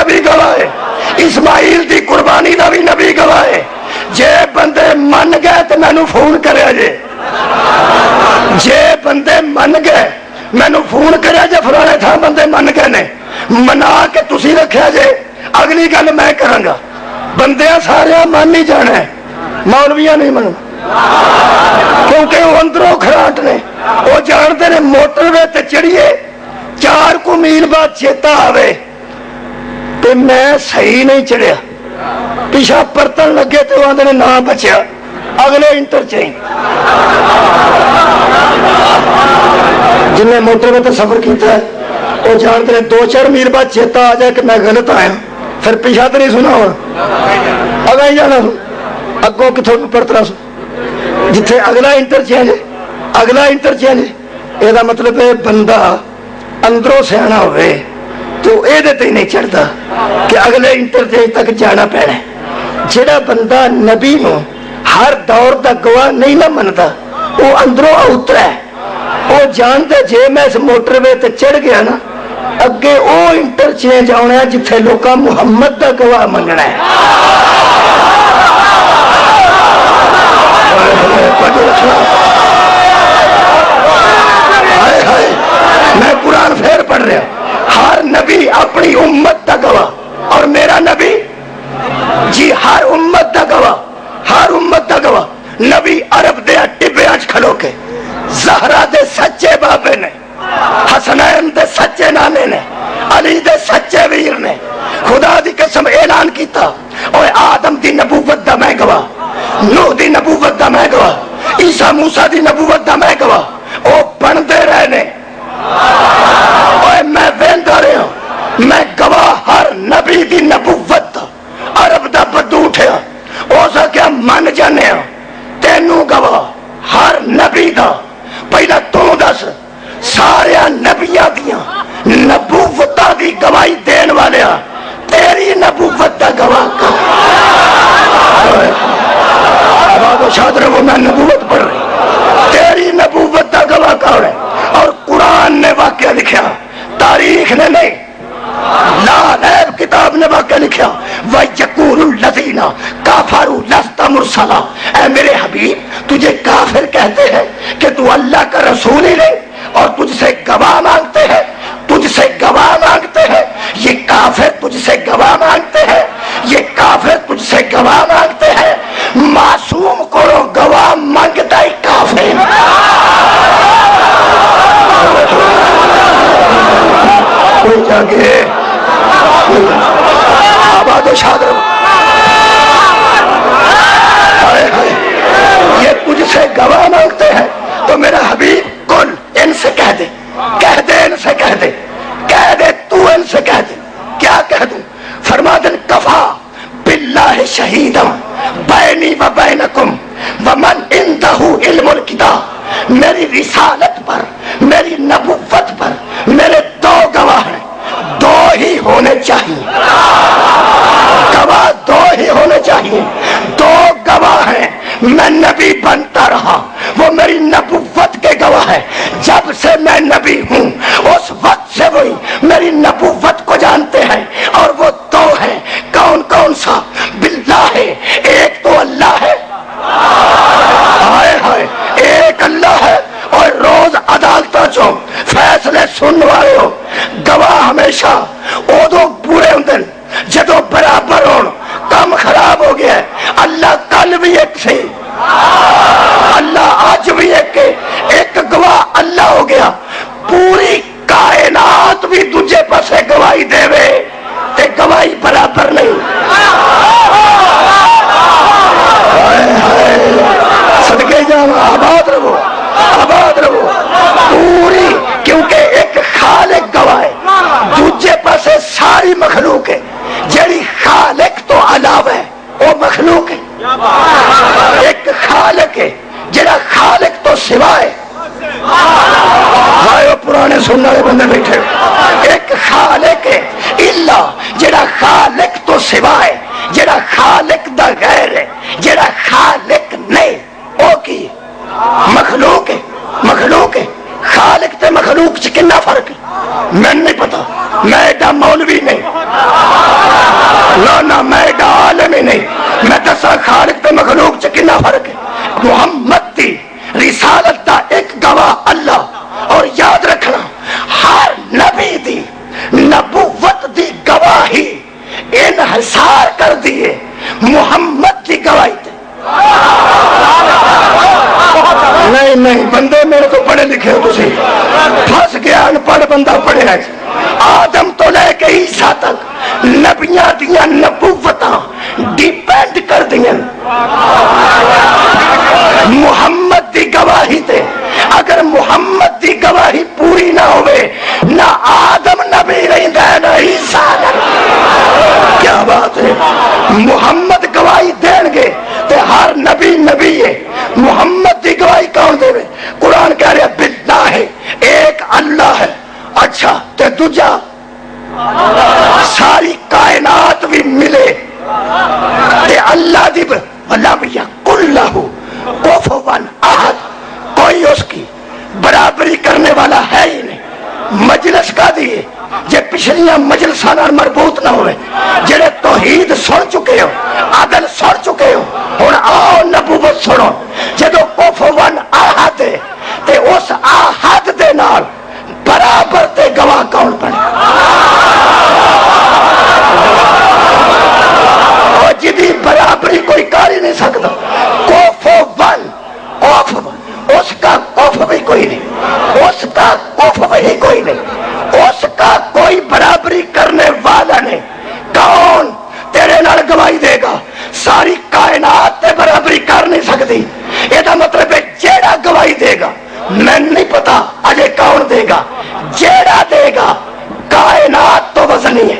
نبی گواہ ہے، اسماعیل دی قربانی دا بھی نبی گواہ ہے۔ جے بندے من گئے تو مینو فون کرے جے، جے بندے من گئے مینو فون کرے جے، فلانے تھا بندے من گئے نے، منا کے تسی رکھیا جے، اگلی گل میں کراں گا۔ بندیاں سارے من ہی جانا ہے، مولویاں نہیں من، کیونکہ وہ اندروں کھراٹ نے، وہ جانتے نے موٹر وے تے چڑھیے 4 کو میل بعد چیتا آوے تے میں صحیح نہیں چڑھیا، پیچھا پرتن لگے تو وہ آدھے نہ بچیا، اگلے انٹرچینج۔ جن نے موٹر وے تے سفر کیتا ہے وہ جانتے ہیں 2-4 میل بعد چیتا آ جائے کہ میں غلط آیا، پھر پیچھا تو نہیں سنا ہونا، اگا ہی جانا اگوں کتوں پرتنا سو، جتھے اگلا انٹرچینج اگلا انٹرچینج، یہ مطلب ہے بندہ اندروں سیاح ہوئے تو یہ نہیں چڑھتا کہ اگلے انٹرچینج تک جانا پینا۔ جڑا بندہ نبی نو ہر دور دا گواہ نہیں نہ منتا، وہ اندروں اترا ہے، وہ جانتا جے میں اس موٹر وے تے چڑھ گیا نا اگے وہ انٹرچینج آنا ہے جتھے لوکاں محمد دا گواہ منگنا ہے۔ میں قرآن پھر پڑھ رہا، ہر نبی اپنی امت دا گواہ، اور میرا نبی جی ہر امت دا گواہ، ہر امت دا گواہ۔ نبی عرب دے ٹبیاں کھلو کے زہرا دے سچے بابے نے، حسنین دے سچے نانے نے، علی دے سچے ویر نے خدا دی قسم اعلان کیتا، اوے آدم دی نبوت دا میں گواہ، نوح دی نبوت دا میں گواہ، عیسیٰ موسیٰ دی نبوت دا میں گواہ، او بندے رہنے، اوے میں ویندا رہا، میں گواہ ہر نبی دی نبوت دا۔ عرب دا بدو اٹھیا، او سا کیا من جانے ہاں تینوں گواہ ہر نبی دا، پہلا تو دس سارے نبیاں دیاں نبوتاں دی گواہی دین والے تیری نبوت دا گواہ کا شاد رہو، میں نبوت پڑھ رہی، تیری نبوت دا گواہ کون ہے؟ اور قرآن نے واقعہ لکھا، تاریخ نے نہیں، لا ریب کتاب نے واقعہ لکھا، وَيَقُولُ الَّذِينَ كَفَرُوا لَسْتَ مُرْسَلًا، اے میرے حبیب تجھے کافر کہتے ہیں کہ تو اللہ کا رسول ہی نہیں، اور تجھ سے گواہ مانگتے ہیں، تجھ سے گواہ مانگتے ہیں، یہ کافر تجھ سے گواہ مانگتے ہیں، یہ کافر تجھ سے گواہ مانگتے ہیں، معصوم کو گواہ مانگتا ہی کافر۔ کوئی جاگے آباد و شاد رہو، یہ تجھ سے گواہ مانگتے ہیں، تو میرا حبیب کل ان سے کہہ دے، کہہ دے ان سے، کہہ دے، کہہ دے تو ان سے، کہہ دے کیا کہہ دوں؟ فرما دن کفا باللہ شہیدا بینی و بینکم ومن عندہ علم الکتاب، میری رسالت پر، میری نبوت پر میرے 2 گواہ ہیں، 2 ہی ہونے چاہیے، گواہ 2 ہی ہونے چاہیے، 2 گواہ ہیں، میں نبی بنتا رہا، وہ میری نبوت کے گواہ ہے، جب سے میں نبی ہوں اس وقت سے وہی میری نبوت کو جانتے ہیں، اور وہ 2 ہیں، کون کون سا؟ باللہ ہے، ایک تو اللہ ہے، ہائے ہائے ایک اللہ ہے، اور روز عدالتوں چوں فیصلے سن والے ہو، گواہ ہمیشہ ادو پورے ہوندے جدو برابر ہون، کام خراب ہو گیا ہے، اللہ کل بھی ایک سی، اللہ آج بھی ایک گواہ اللہ ہو گیا، پوری کائنات بھی دوجے پاسے گواہی دے وے تے گواہی برابر نہیں، صدقے جاؤ، آباد رہو، آباد رہو، پوری، کیونکہ ایک خالق گواہ ہے، دوجے پاسے ساری مخلوق ہے، جیڑی خالق تو علاوہ ہے وہ مخلوق ہے، ایک خالق ہے جڑا خالق تو سوائے، آئے پرانے سننے والے بندے بیٹھے، ایک خالق ہے اللہ جڑا خالق تو سوائے، جڑا خالق دا غیر ہے، جڑا خالق نہیں، وہ کی مخلوق ہے، مخلوق ہے، خالق تے مخلوق چ کنا فرق ہے میں نہیں پتا، میں ایڈا مولوی نہیں، نہ میں ایڈا عالم ہی نہیں، میں دسا خالق تے مخلوق چ کنا فرق ہے۔ محمد دی رسالت دا ایک گواہ اللہ، اور یاد رکھنا ہر نبی دی نبوت دی گواہی انحصار کر دیے محمد دی گواہی تے۔ نہیں بندے میرے تو پڑھے لکھے ہو، تسی پھنس گیا ان پڑھ بندہ پڑھے ہے۔ آدم تو لے کے عیسیٰ تک نبیاں دیاں نبوتاں ڈیپینڈ کر دیاں محمد دی گواہی تے۔ اگر محمد دی گواہی پوری نہ ہوئے، نہ آدم نبی رہندا ہے نہ عیسیٰ نبی۔ کیا بات ہے، محمد گواہی دین گے تے ہر نبی نبی ہے۔ محمد دی گواہی کون دے؟ قرآن کہہ رہا باللہ ہے، ایک اللہ ہے۔ اچھا تے دوجا ساری کائنات بھی ملے تے اللہ دی ولم یکن لہ کفوا احد، کوئی اس کی برابری کرنے والا ہے ہی نہیں۔ مجلس کا دیے جے پچھلیاں مجلساں نال مربوط نہ ہوئے، جڑے توحید سن چکے ہو، عدل سن چکے ہو، ہن آؤ نبوت سنو۔ جدو کفوا احد تے اس احد دے نال برابر تے گواہ کون بنے؟ اور جدی برابری کوئی کر ہی نہیں سکتا۔ اس کا کف بھی کوئی نہیں، اس کا کف بھی کوئی نہیں، اس کا کوئی برابری کرنے والا نہیں۔ کون تیرے نال گواہی دے گا؟ ساری کائنات تے برابری کر نہیں سکتی۔ یہ مطلب ہے جیڑا گواہی دے گا، میں نہیں پتا اجے کون دے گا، جیڑا دے گا کائنات تو وزنی ہے۔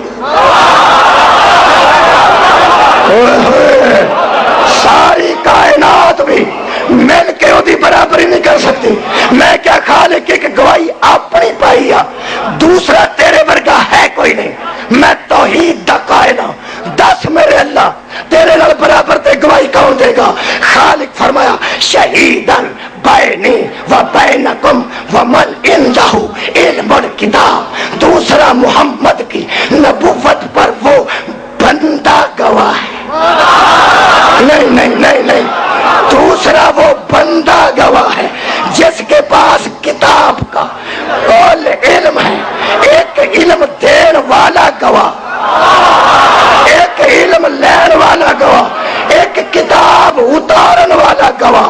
ساری کائنات بھی مل کے وہ برابری نہیں کر سکتی۔ میں کیا خالق کی گواہی اپنی پائی ہے، دوسرا تیرے ورگا ہے کوئی نہیں۔ میں توحید دا قائل ہوں۔ دس میرے اللہ تیرے نال برابر تے گواہی کون دے گا؟ خالق فرمایا شہیدن بینی و بینکم ومن عندہ علم الکتاب۔ دوسرا محمد کی نبوت پر وہ بندہ گواہ ہے۔ نہیں، دوسرا وہ بندہ گواہ ہے جس کے پاس کتاب کا کل علم ہے۔ ایک علم دین والا گواہ، ایک علم لین والا گواہ، ایک کتاب اتارن والا گواہ،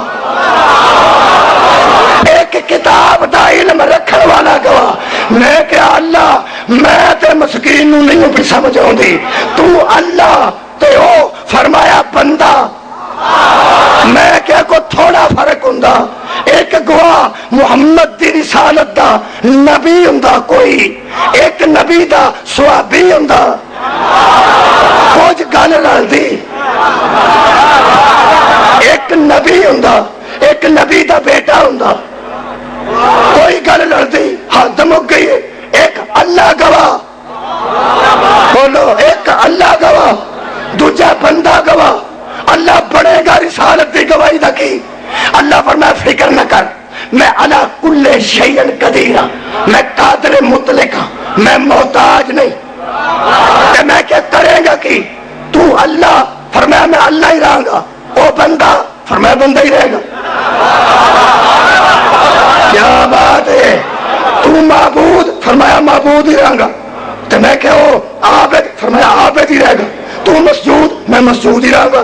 ایک کتاب دا علم رکھن والا گواہ۔ میں کیا اللہ میں تے مسکین نو نہیں بھی سمجھ آؤندی، تو اللہ تے او فرمایا بندہ۔ میں کیا کو تھوڑا فرق ہوندا، ایک گواہ محمد دی رسالت دا نبی ہوندا کوئی، ایک نبی دا صحابی ہوندا، کچھ گل رلدی۔ ایک نبی ہوندا، ایک نبی دا بیٹا ہوندا، کوئی گل لڑدی، حد مک گئی۔ ایک اللہ گواہ، بولو ایک اللہ گواہ، دوجا بندہ گواہ۔ اللہ بڑھے گا رسالت دی گواہی دا کی۔ اللہ فرمایا فکر نہ کر، میں علی کل شیء قدیر ہاں، میں قادر مطلق ہاں، میں محتاج نہیں۔ کہ میں کیا کرے گا کی؟ تو اللہ فرمایا میں اللہ ہی رہاں گا، وہ بندہ فرمایا بندہ ہی رہے گا۔ کیا بات ہے، تو معبود فرمایا معبود ہی رہاں گا، تو میں کیا ہو عابد فرمایا عابد ہی رہے گا، تو مسجود میں مسجود ہی رہاں گا،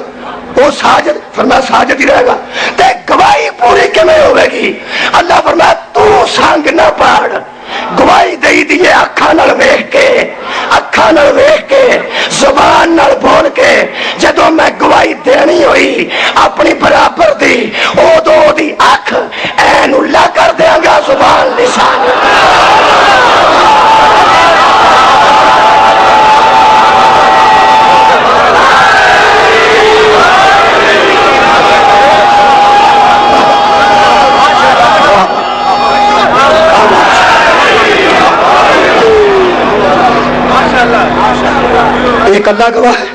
وہ ساجد فرمایا ساجد ہی رہے گا۔ تے گواہی پوری کیویں ہوے گی؟ اللہ فرمایا تو سنگ نہ پاڑ، گواہی دئی دیے اکھاں نال ویکھ کے، اکھاں نال ویکھ کے، زبان نال بول کے۔ جدوں میں گواہی دینی ہوئی اپنی برابر دی، اودوں دی اکھ عین اللہ کر دیاں گا، زبان لسان۔ ایک اللہ گواہ ہے،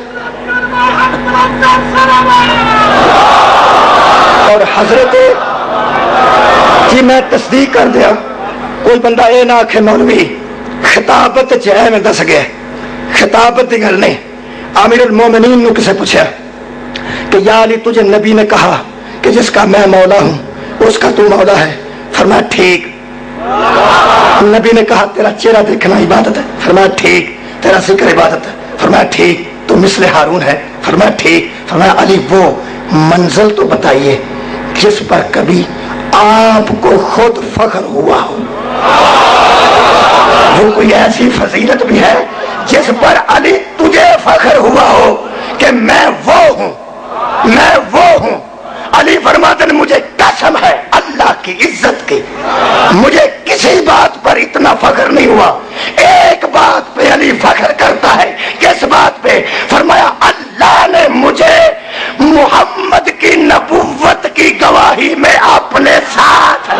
اور حضرت جی میں تصدیق کر دیا، کوئی بندہ اے نہ آکھے مولوی خطابت چ میں دس گیا خطابت کی گل نہیں. امیر المومنین نے کسے پوچھا کہ یا علی تجھے نبی نے کہا کہ جس کا میں مولا ہوں اس کا تو مولا ہے؟ فرمایا ٹھیک. نبی نے کہا تیرا چہرہ دیکھنا عبادت ہے؟ فرمایا ٹھیک. تیرا ذکر عبادت ہے؟ فرمایا ٹھیک. تو مثل ہارون ہے؟ فرمایا ٹھیک. فرمایا علی وہ منزل تو بتائیے جس پر کبھی آپ کو خود فخر ہوا ہو. وہ کوئی ایسی فضیلت بھی ہے جس پر علی تجھے فخر ہوا ہو کہ میں وہ ہوں، میں وہ ہوں. علی فرماتے ہیں مجھے قسم ہے اللہ کی عزت کی، مجھے کسی بات پر اتنا فخر نہیں ہوا. ایک بات پہ علی فخر کرتا ہے. کس بات پہ؟ فرمایا اللہ نے مجھے محمد کی نبوت کی گواہی میں اپنے ساتھ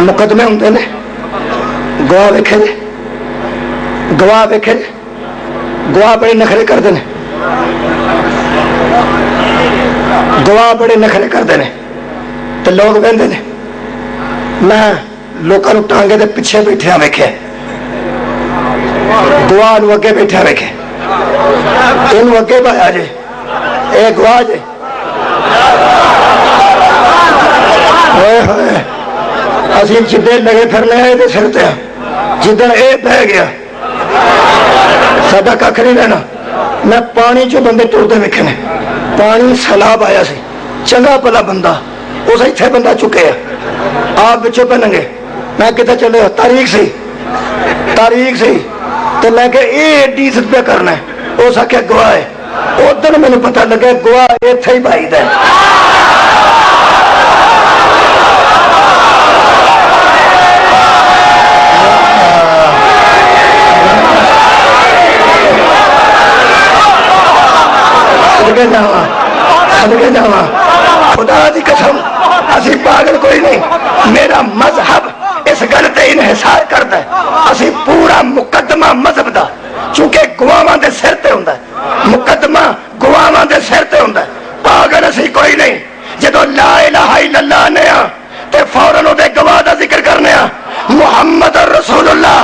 مقدمے ہوتے نے. گواہ ویکھے نے، گواہ ویکھے نے، گواہ بڑے نخرے کرتے ہیں، گواہ بڑے نخرے کرتے ہیں. تو لوگ کہتے ہیں میں لوگوں ٹانگے دے پیچھے بیٹھیا ویکھے، گواہ نو اگے بیٹھیا ویکھے، یہ اگے پایا جے اے گواہ جے. ہوئے ہوئے اسی جدے لگے پھرنے آئے دے سرتے ہیں، جدن اے بہ گیا ساڈا ککھ نہیں رہنا. میں پانی چو بندے ٹرتے ویکھے نے، پانی سیلاب آیا سی، چنگا بھلا بندہ اس اتنے بندہ چکے ہے، آپ بچوں پہ ننگے. میں کتنے چلے تاریخ سی، تاریخ سی تو میں کہ اے ایڈی عزت پہ کرنا ہے. اس آخیا گواہ ہے. ادھر مینوں پتہ لگا گواہ اتنے ہی بھائی ہے. خدا دی قسم اسی پاگل کوئی نہیں. میرا مذہب اس گل تے انحصار کرتا ہے. اسی پورا مقدمہ مذہب دا چونکہ گواواں دے سر تے ہوندا ہے، مقدمہ گواواں دے سر تے ہوندا ہے. پاگل اسی کوئی نہیں. جدو لا الہ الا اللہ آنے تے فوراً دے گواہ دا ذکر کرنے محمد رسول اللہ،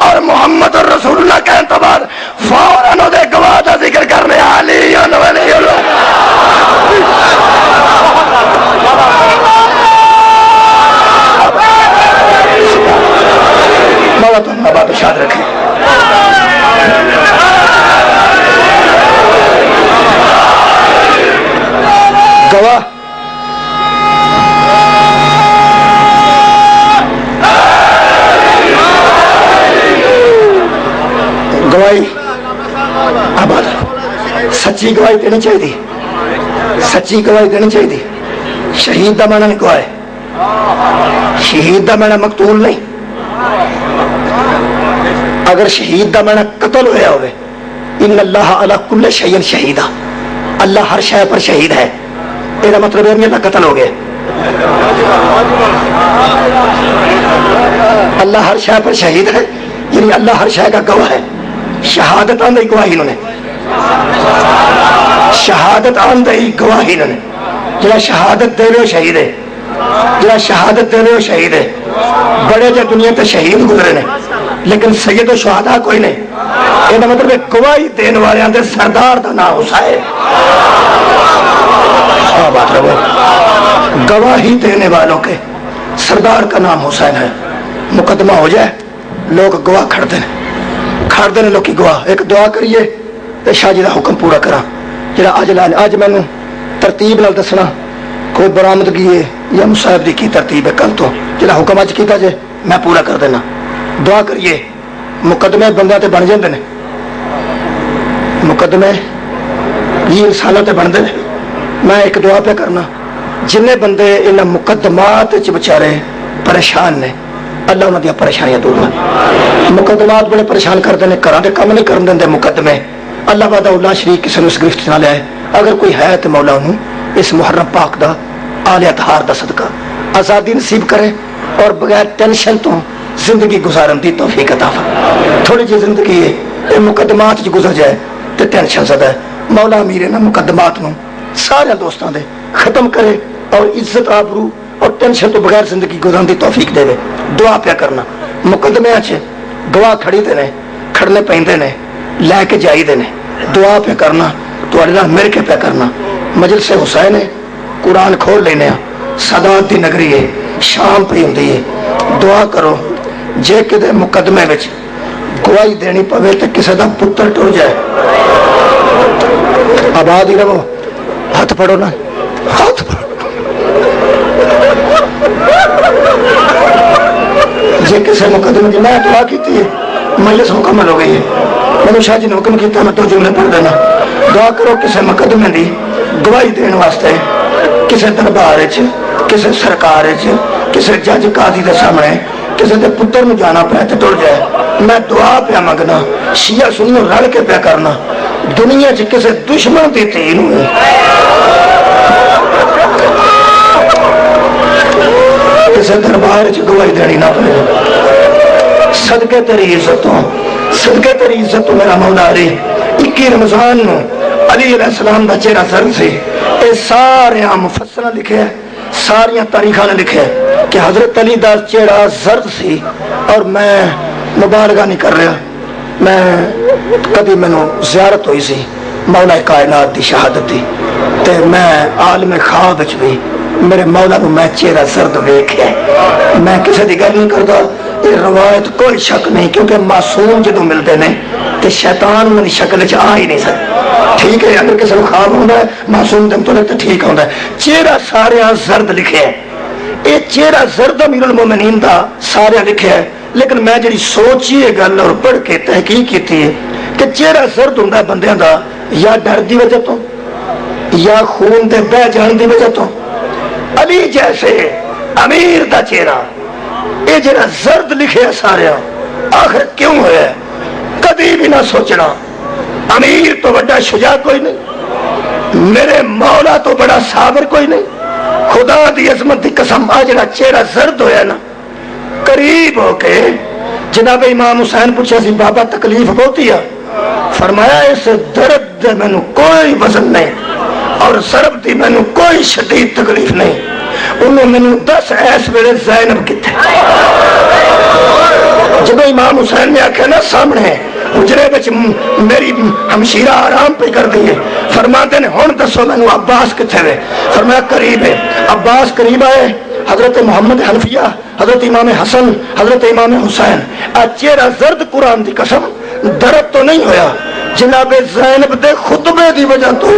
اور محمد رسول اللہ کہنے تو بعد فوراً دے گواہ دا ذکر کرنے علی ولی اللہ. مولا تمہارا بات شاد رکھے. گواہ گواہی آباد سچی گواہی دینی چاہیے، سچی گواہی دینی چاہیے. شہید دا معنی نہیں گواہ ہے، شہید دا معنی مقتول نہیں. اگر شہید دا معنی قتل ہویا ہوئے ان اللہ علی کل شیء شہید، اللہ ہر شے پر شہید ہے، یہ مطلب ہے اللہ قتل ہو گیا. اللہ ہر شے پر شہید ہے یعنی اللہ ہر شے کا گواہ ہے. شہادت آن دئی گواہی انہوں نے، شہادت آن دئی گواہی انہوں نے. جڑا شہادت دے رہے شہید ہے، جڑا شہادت دے رہے شہید ہے. بڑے جا دنیا تے شہید گزرے نے لیکن سید و شہداء کوئی نہیں. یہ مطلب ہے گواہی دین والے دے سردار دا نام حسین. بات رہو گواہی دینے والوں کے سردار کا نام حسین ہے. مقدمہ ہو جائے لوگ گواہ کھڑتے ہیں، کھڑتے ہیں لوگ گواہ. ایک دعا کریے تو شاہ جی دا حکم پورا کرا. جڑا اج میں ترتیب نال دسنا کوئی برآمدگی ہے یا مصاحب دی کی ترتیب ہے کل تو جڑا حکم اج کیتا جے میں پورا کر دینا. دعا کریے. مقدمے بندے تے بن جاندے نے، مقدمے یہ انسانوں تے بنتے ہیں. میں ایک دعا پہ کرنا جن بندے ان مقدمات بچارے پریشان نے اللہ انہوں دیا پریشانیاں دور کر. مقدمات بڑے پریشان کرتے ہیں، گھراں دے کم نہیں کرن دے مقدمے. اللہ وحدہ لا شریک کسی نے اس گرفت نہ لیا ہے. اگر کوئی ہے تو مولا انہوں اس محرم پاک دا آل اطہار دا صدقہ آزادی نصیب کرے اور بغیر ٹینشن تو زندگی گزارن دی توفیق عطا فرمائے. تھوڑی جی زندگی ہے مقدمات گزر جائے تو ٹینشن زدہ ہے. مولا امیر ہے نا مقدمات نو سارے دوستان دے ختم کرے اور عزت آبرو اور ٹینشن تو بغیر زندگی گزارن دی توفیق دے. دعا پیا کرنا مقدمے اچھے گواہ کھڑی دے نے کھڑنے پہندے نے لے کے جائی دے نے. دعا پیا کرنا تو اللہ مل کے پیا کرنا. مجلس حسین ہے قرآن کھول لینے سادات دی نگری ہے شام پہ ہوندی ہے. دعا کرو جے کدے مقدمے وچ گواہی دینی پوے تے کسے دا پتر ٹر جائے آباد ہی رہو. ہاتھ پڑھو نا ہاتھ پڑھو. جے کسے مقدمے کی میں دعا کیتی ہے مجلس مکمل ہو گئی ہے. میں شاہ جی نے حکم کیتا میں تو جملے پڑھ دینا. دعا کرو کسے مقدمے دی گواہی دین واسطے کسے دربار کسے سرکار کسے جج قاضی دے سامنے کسے دے پتر نو جانا پہ تے ٹر جائے. میں دعا پیا منگنا شیعہ سنی رل کے پیا کرنا دنیا چ کسے دشمن دی تھی نو کسے دربار چ گواہی دینی نہ پڑے. صدقے تیری عزتوں صدقے تیری عزتوں میرا مولا علی 21 رمضان نو علی علیہ السلام دا چہرہ سر سی. اے سارے مفسرہ لکھے ہیں ساریاں تاریخاں نے لکھے ہیں کہ حضرت علی دا چہرہ زرد سی. اور میں مبالغہ نہیں کر رہا میں کبھی میں زیارت ہوئی سی مولا کائنات دی شہادت دی تے میں عالم خواب وچ بھی میرے مولا کو میں چہرہ زرد ویکھیا. میں کسی دی گل نہیں کرتا یہ روایت کوئی شک نہیں کیونکہ معصوم جدو ملتے ہیں تو شیطان میں شکل چ آ ہی نہیں سکتا. ٹھیک ہے اگر کسی کو خواب ہوتا ہے معصوم دم تو ٹھیک ہوتا ہے. چہرہ سارے زرد لکھے ہے یہ چہرہ زرد امیر المومنین دا سارے لکھے ہے. لیکن میں جی سوچی یہ گل اور پڑھ کے تحقیق کی ہے کہ چہرہ زرد ہوتا ہے بندیاں دا یا ڈر دی وجہ تو یا خون دے بہ جان دی وجہ تو. علی جیسے امیر دا چہرہ یہ جڑا زرد لکھے سارے آخر کیوں ہے کبھی بھی نہ سوچنا. امیر تو بڑا شجاع کوئی نہیں میرے مولا تو بڑا صابر کوئی نہیں. خدا دی عظمت دی قسم آ جڑا چہرہ زرد ہویا نا قریب ہو کے جناب امام حسین پوچھا سی بابا تکلیف ہوتی ہے فرمایا اس درد دے مینوں کوئی وزن نہیں اور ضرب دی مینوں کوئی شدید تکلیف نہیں. انہوں مینوں دس ایس ویلے زینب کتے جب امام حسین نے آکھا نا سامنے حجرے بچ میری ہمشیرہ آرام پہ کر دی ہے فرماتے نے ہون دسو مینوں عباس کتے وے فرمایا قریب ہے. عباس قریب آئے حضرت محمد حنفیہ حضرت امام حسن حضرت امام حسین چہرہ زرد قرآن دی قسم درد تو نہیں ہویا جناب زینب دے خطبے دی وجہ تو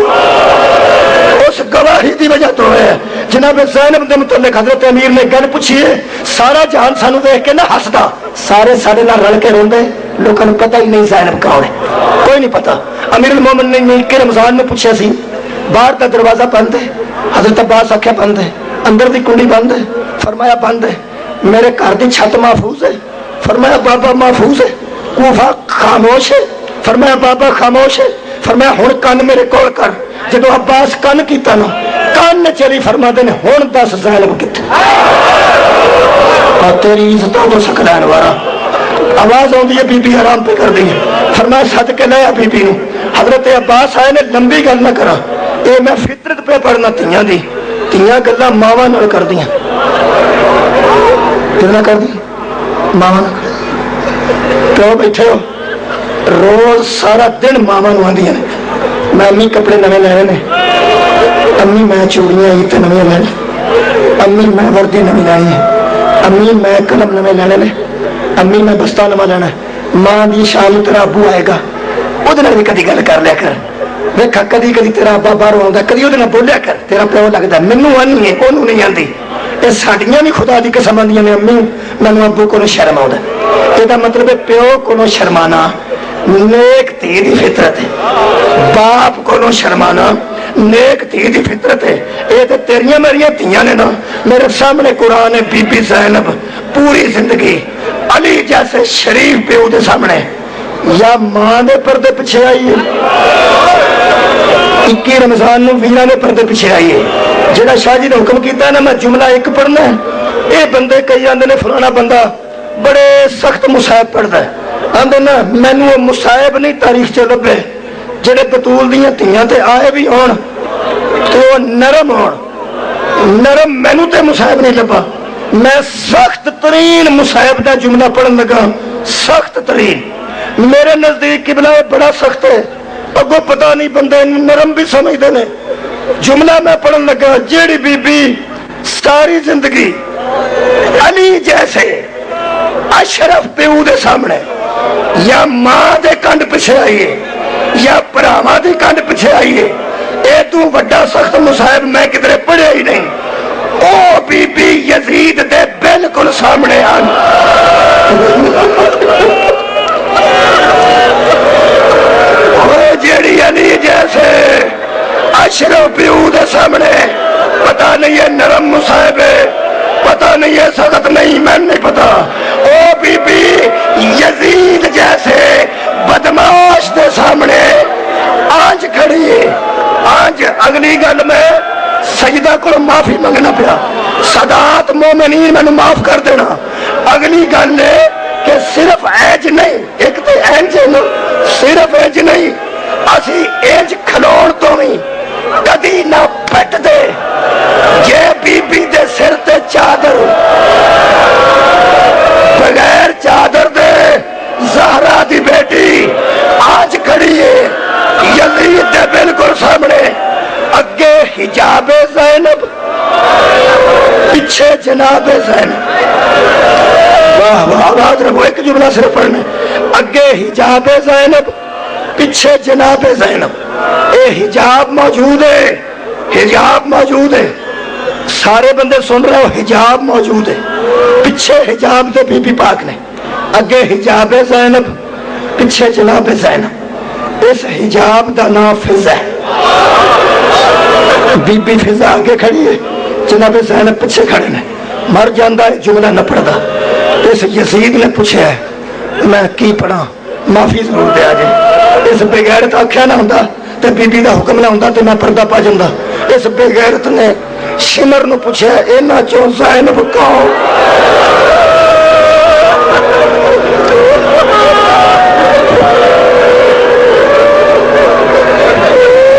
اس گواہی دی وجہ تو ہے. جناب زینب دے متعلق حضرت امیر نے گل پوچھی ہے سارا جہان سانو دیکھ کے نہ ہسدا سارے سارے نہ رل کے روندے لوگوں کو پتہ ہی نہیں زینب کون ہے کوئی نہیں پتہ. امیر المومن نے کہ رمضان میں پوچھا سی باہر دا دروازہ بند ہے حضرت عباس آکھیا بند ہے اندر دی کنڈی بند ہے فرمایا بند ہے. میرے گھر دی چھت محفوظ ہے فرمایا بابا محفوظ ہے. کوفہ خاموش ہے فرمایا بابا خاموش ہے. فرمایا ہن کن میرے کول کر. جدو عباس کن کیتا نا کن چلی فرما دے ہن دس زینب کتے تیری عزتوں تو سکلین وارا. آواز آتی ہے بی بی آرام پہ کر دی فرمایا سد کے لیا بی بی نو. حضرت عباس آئے نے لمبی گل نہ کرا اے میں فطرت پہ پڑھنا تیاں دی تیاں گلاں ماواں نال کر دیاں کتنا کر دی ماواں پیو بیٹھے ہو روز سارا دن ماواں نو آندیاں نے میں امی کپڑے نویں لینے نے امی میں چوڑیاں عید تے نویں لینے امی میں وردی نویں لانی ہے امی میں قلم نویں لینے نے امی میں بستہ نواں لینا ہے. ماں دی شان تیرا ابو آئے گا وہ بھی کدی گل کر لیا کر ویکھا کدی کدی تیرا ابا باہروں آਉਂدا کدی وہ بولیا کر تیرا پیو لگتا مینوں آنی ہے انہوں نہیں آتی. یہ ساڈیاں بھی خدا دی قسم آندیاں نے امی مینوں ابو کو شرم آؤں یہ مطلب ہے پیو کو شرمانا نیک دھی دی فطرت ہے باپ کو شرمانا نیک دھی دی فطرت ہے. یہ تو تیریاں میریاں دھیاں نے نا میرے سامنے قرآن ہے بی بی زینب پوری زندگی علی جیسے شریف پیو دے سامنے یا ماں دے پردے پیچھے آئی ہے 21 رمضان نو ویرا نے پردے پیچھے آئیے جہاں شاہ جی نے حکم کیتا نا میں جملہ ایک پڑھنا ہے یہ بندے کئی آدھے نے فلانا بندہ بڑے سخت مصائب پڑھتا ہے آدھے نا مینو وہ مصائب نہیں تاریخ چ لبے جہے بطول دیا دھیاں تے آئے بھی ہون تو وہ نرم ہون نرم مینو تے مصائب نہیں لبا میں سخت ترین مصائب کا جملہ پڑھن لگا سخت ترین میرے نزدیک قبلہ بڑا سخت ہے اگو پتہ نہیں بندے نرم بھی سمجھتے ہیں جملہ میں پڑھن لگا جیڑی بی بی ساری زندگی علی جیسے اشرف پیو دے سامنے یا ماں دے کنڈ پیچھے آئیے یا پراواں دی کنڈ پیچھے آئیے اے تو بڑا سخت مصائب میں کدھر پڑھیا ہی نہیں او بی بی یزید دے بالکل سامنے آن جیڑی علی جیسے اشرف پیو دے سامنے پتہ نہیں ہے نرم مصائب ہے پتہ نہیں ہے سخت نہیں میں نہیں پتا او بی بی یزید جیسے بدماش دے سامنے آج کھڑی ہے آج اگلی گل میں سجدہ کو معافی منگنا پیا سادات مومنین میں معاف کر دینا اگلی گل ہے کہ صرف ایج نہیں ایک تو اینج صرف ایج نہیں اسی ایج کھلون تو بھی کدی نہ پٹ دے یہ بی بی دے سر تے چادر بغیر چادر دے زہرا دی بیٹی آج کھڑی ہے یزید دے بالکل سامنے اگے حجاب زینب پیچھے جناب زینب واہ واہ آواز رکھو ایک جملہ صرف پڑھنے اگے حجاب زینب پیچھے جناب زینب اے حجاب موجود ہے حجاب موجود ہے سارے بندے سن رہے ہو حجاب موجود ہے پیچھے حجاب دے بی بی پاک نے اگے حجاب زینب پیچھے جناب زینب اس حجاب دا نام فضا ہے بی بی فضا آگے کھڑی ہے جناب زینب پیچھے کھڑے نے مر جاندہ ہے جملہ نہ پڑھدا اس یزید نے پوچھا ہے میں کی پڑھا معافی ضرور دے آجے اس بغیرت آکھیا نہ ہوندا تے بی بی دا حکم نہ ہوندا تے میں پردہ پا جاندا اس بغیرت نے شمر نو پوچھا اینا چوں زینب کون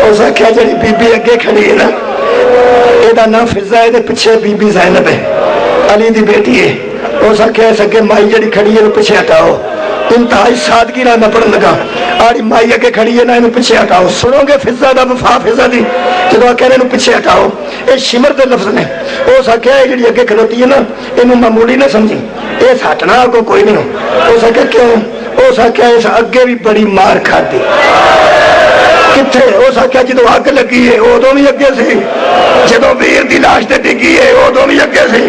اس آکھیا جڑی بی بی اگے کھڑی ہے نا ایدا نام فضا ہے دے پیچھے بی بی زینب ہے علی دی بیٹی ہے اس آکھیا اس اگے مائی جڑی کھڑی ہے پیچھے ہٹاؤ انتہائی سادگی نہ میں پڑھن لگا آڑی مائی اگے کھڑی ہے نا انہوں پیچھے ہٹاؤ سنو گے فضا دا وفا فضا دی جدو آکھیا انہوں پیچھے ہٹاؤ اے شمر دے لفظ نے اس آکھیا ہے جڑی اگے کھڑوتی ہے نا انہوں معمولی نہ سمجھی اس ہٹنا کو کوئی نہیں ہو اس آکھیا کیوں اس آکھیا اس اگے بھی بڑی مار کھا دی کتھے اس آکھیا جدو آگ لگی ہے ادو بھی اگے سی جدو ویر دی لاش تے ڈگی ہے ادو بھی اگے سی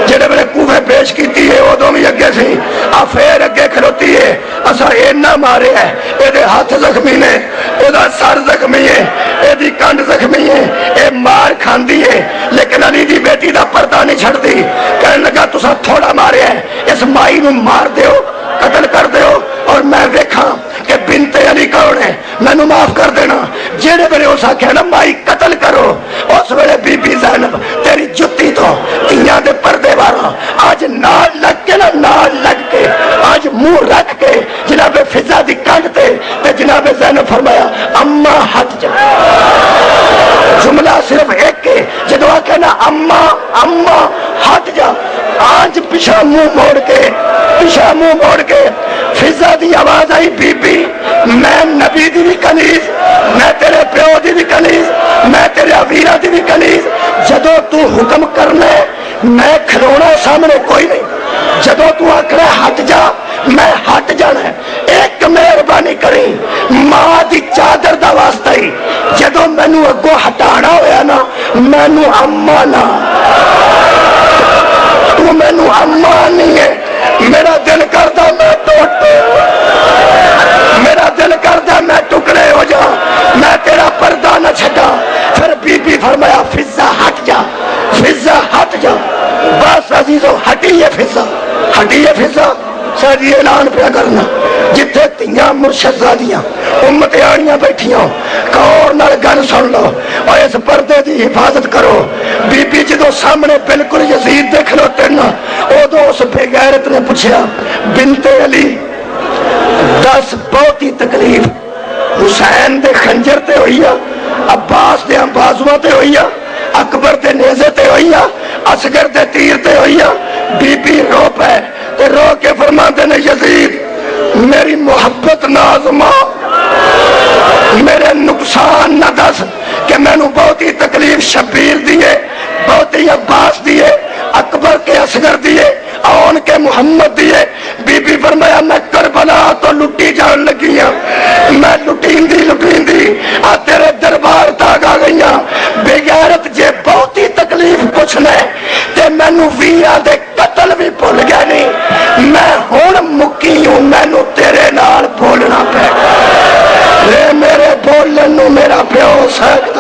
جڑے میرے کوفے پیش کیتی ہے ادو بھی اگے سی آ پھر اگے کھلوتی ہے اسا اینا مارے ہے اے ہاتھ زخمی نے اے سر زخمی ہے اے کنڈ زخمی ہے اے مار کھاندی ہے لیکن علی دی بیٹی دا پردہ نہیں چھڑ دی کہنے لگا تسا تھوڑا مارے ہے اس مائی نو مار دیو قتل کر دیو اور میں ویکھاں کہ بنت علی کون ہے میں نو معاف کر دینا جیڑے میرے اس آکھیا نا مائی قتل کرو اس ویلے بی بی زینب تیری جتی تو تیاں دے پردے وارا آج نال لگ کے نا نال لگ کے آج منہ رکھ کے جناب فضا دی کنڈ تے جناب زینب فرمایا اما ہٹ جا جملہ صرف ایک ہے جدو آکھیا نا اما ہٹ جا آج پیچھا منہ موڑ کے فضا دی آواز آئی بی بی میں نبی دی بھی کنیز میں تیرے پیو دی بھی کنیز میں تیرے ویرہ دی بھی کنیز جدو تو حکم کرنے میں کھلونا سامنے کوئی نہیں جدو تو آکھنا ہٹ جا میں ہٹ جانا ہے ایک مہربانی کری ماں دی چادر دا واسطہ ہی جدو مینو اگو ہٹانا ہویا نا مینو اما نا تو مینو اما نہیں ہے میرا دل کرتا میں ٹوٹ میرا دل کرتا میں ٹکڑے ہو جا میں تیرا پردہ نہ چھٹا پھر بی بی فرمایا فضا ہٹ جا فضا ہٹ جا بس عزیزو ہٹی ہے فضا ساری اعلان پہ کرنا جتھے تیاں مرشدزادیاں امتیاڑیاں بیٹھیاں کور نال گل سن لو اور اس پردے دی حفاظت کرو. بی بی جدو سامنے بالکل یزید دے کھلوتے نا ادو اس بے غیرت نے پوچھا بنت علی دس بہت ہی تکلیف حسین دے خنجر تے ہوئی ہے, عباس دے بازواں تے ہوئی ہے, اکبر دے نیزے تے ہوئی ہے, اصغر دے تیر تے ہوئی ہے. بی بی رو پے تے رو کے فرماندے نے یزید میری محبت نہ آزما, میرے نقصان نہ دس کہ میں نو بہت ہی تکلیف شبیر دیے, بہت ہی عباس دیے, اکبر کے اصغر دیے, اون کے محمد دیے. بی بی فرمایا میں کربلا تو لٹی جان لگی ہوں, میں لٹیندی آ تیرے دربار تک آ گئی ہوں. بے غیرت جے بہت ہی تکلیف پوچھنے تے مینو ویرا دے قتل بھی بھول گیا نہیں, میں ہن مکی ہوں, مینو تیرے نال بولنا پے گا. میرے بولن نو میرا پیو سکتا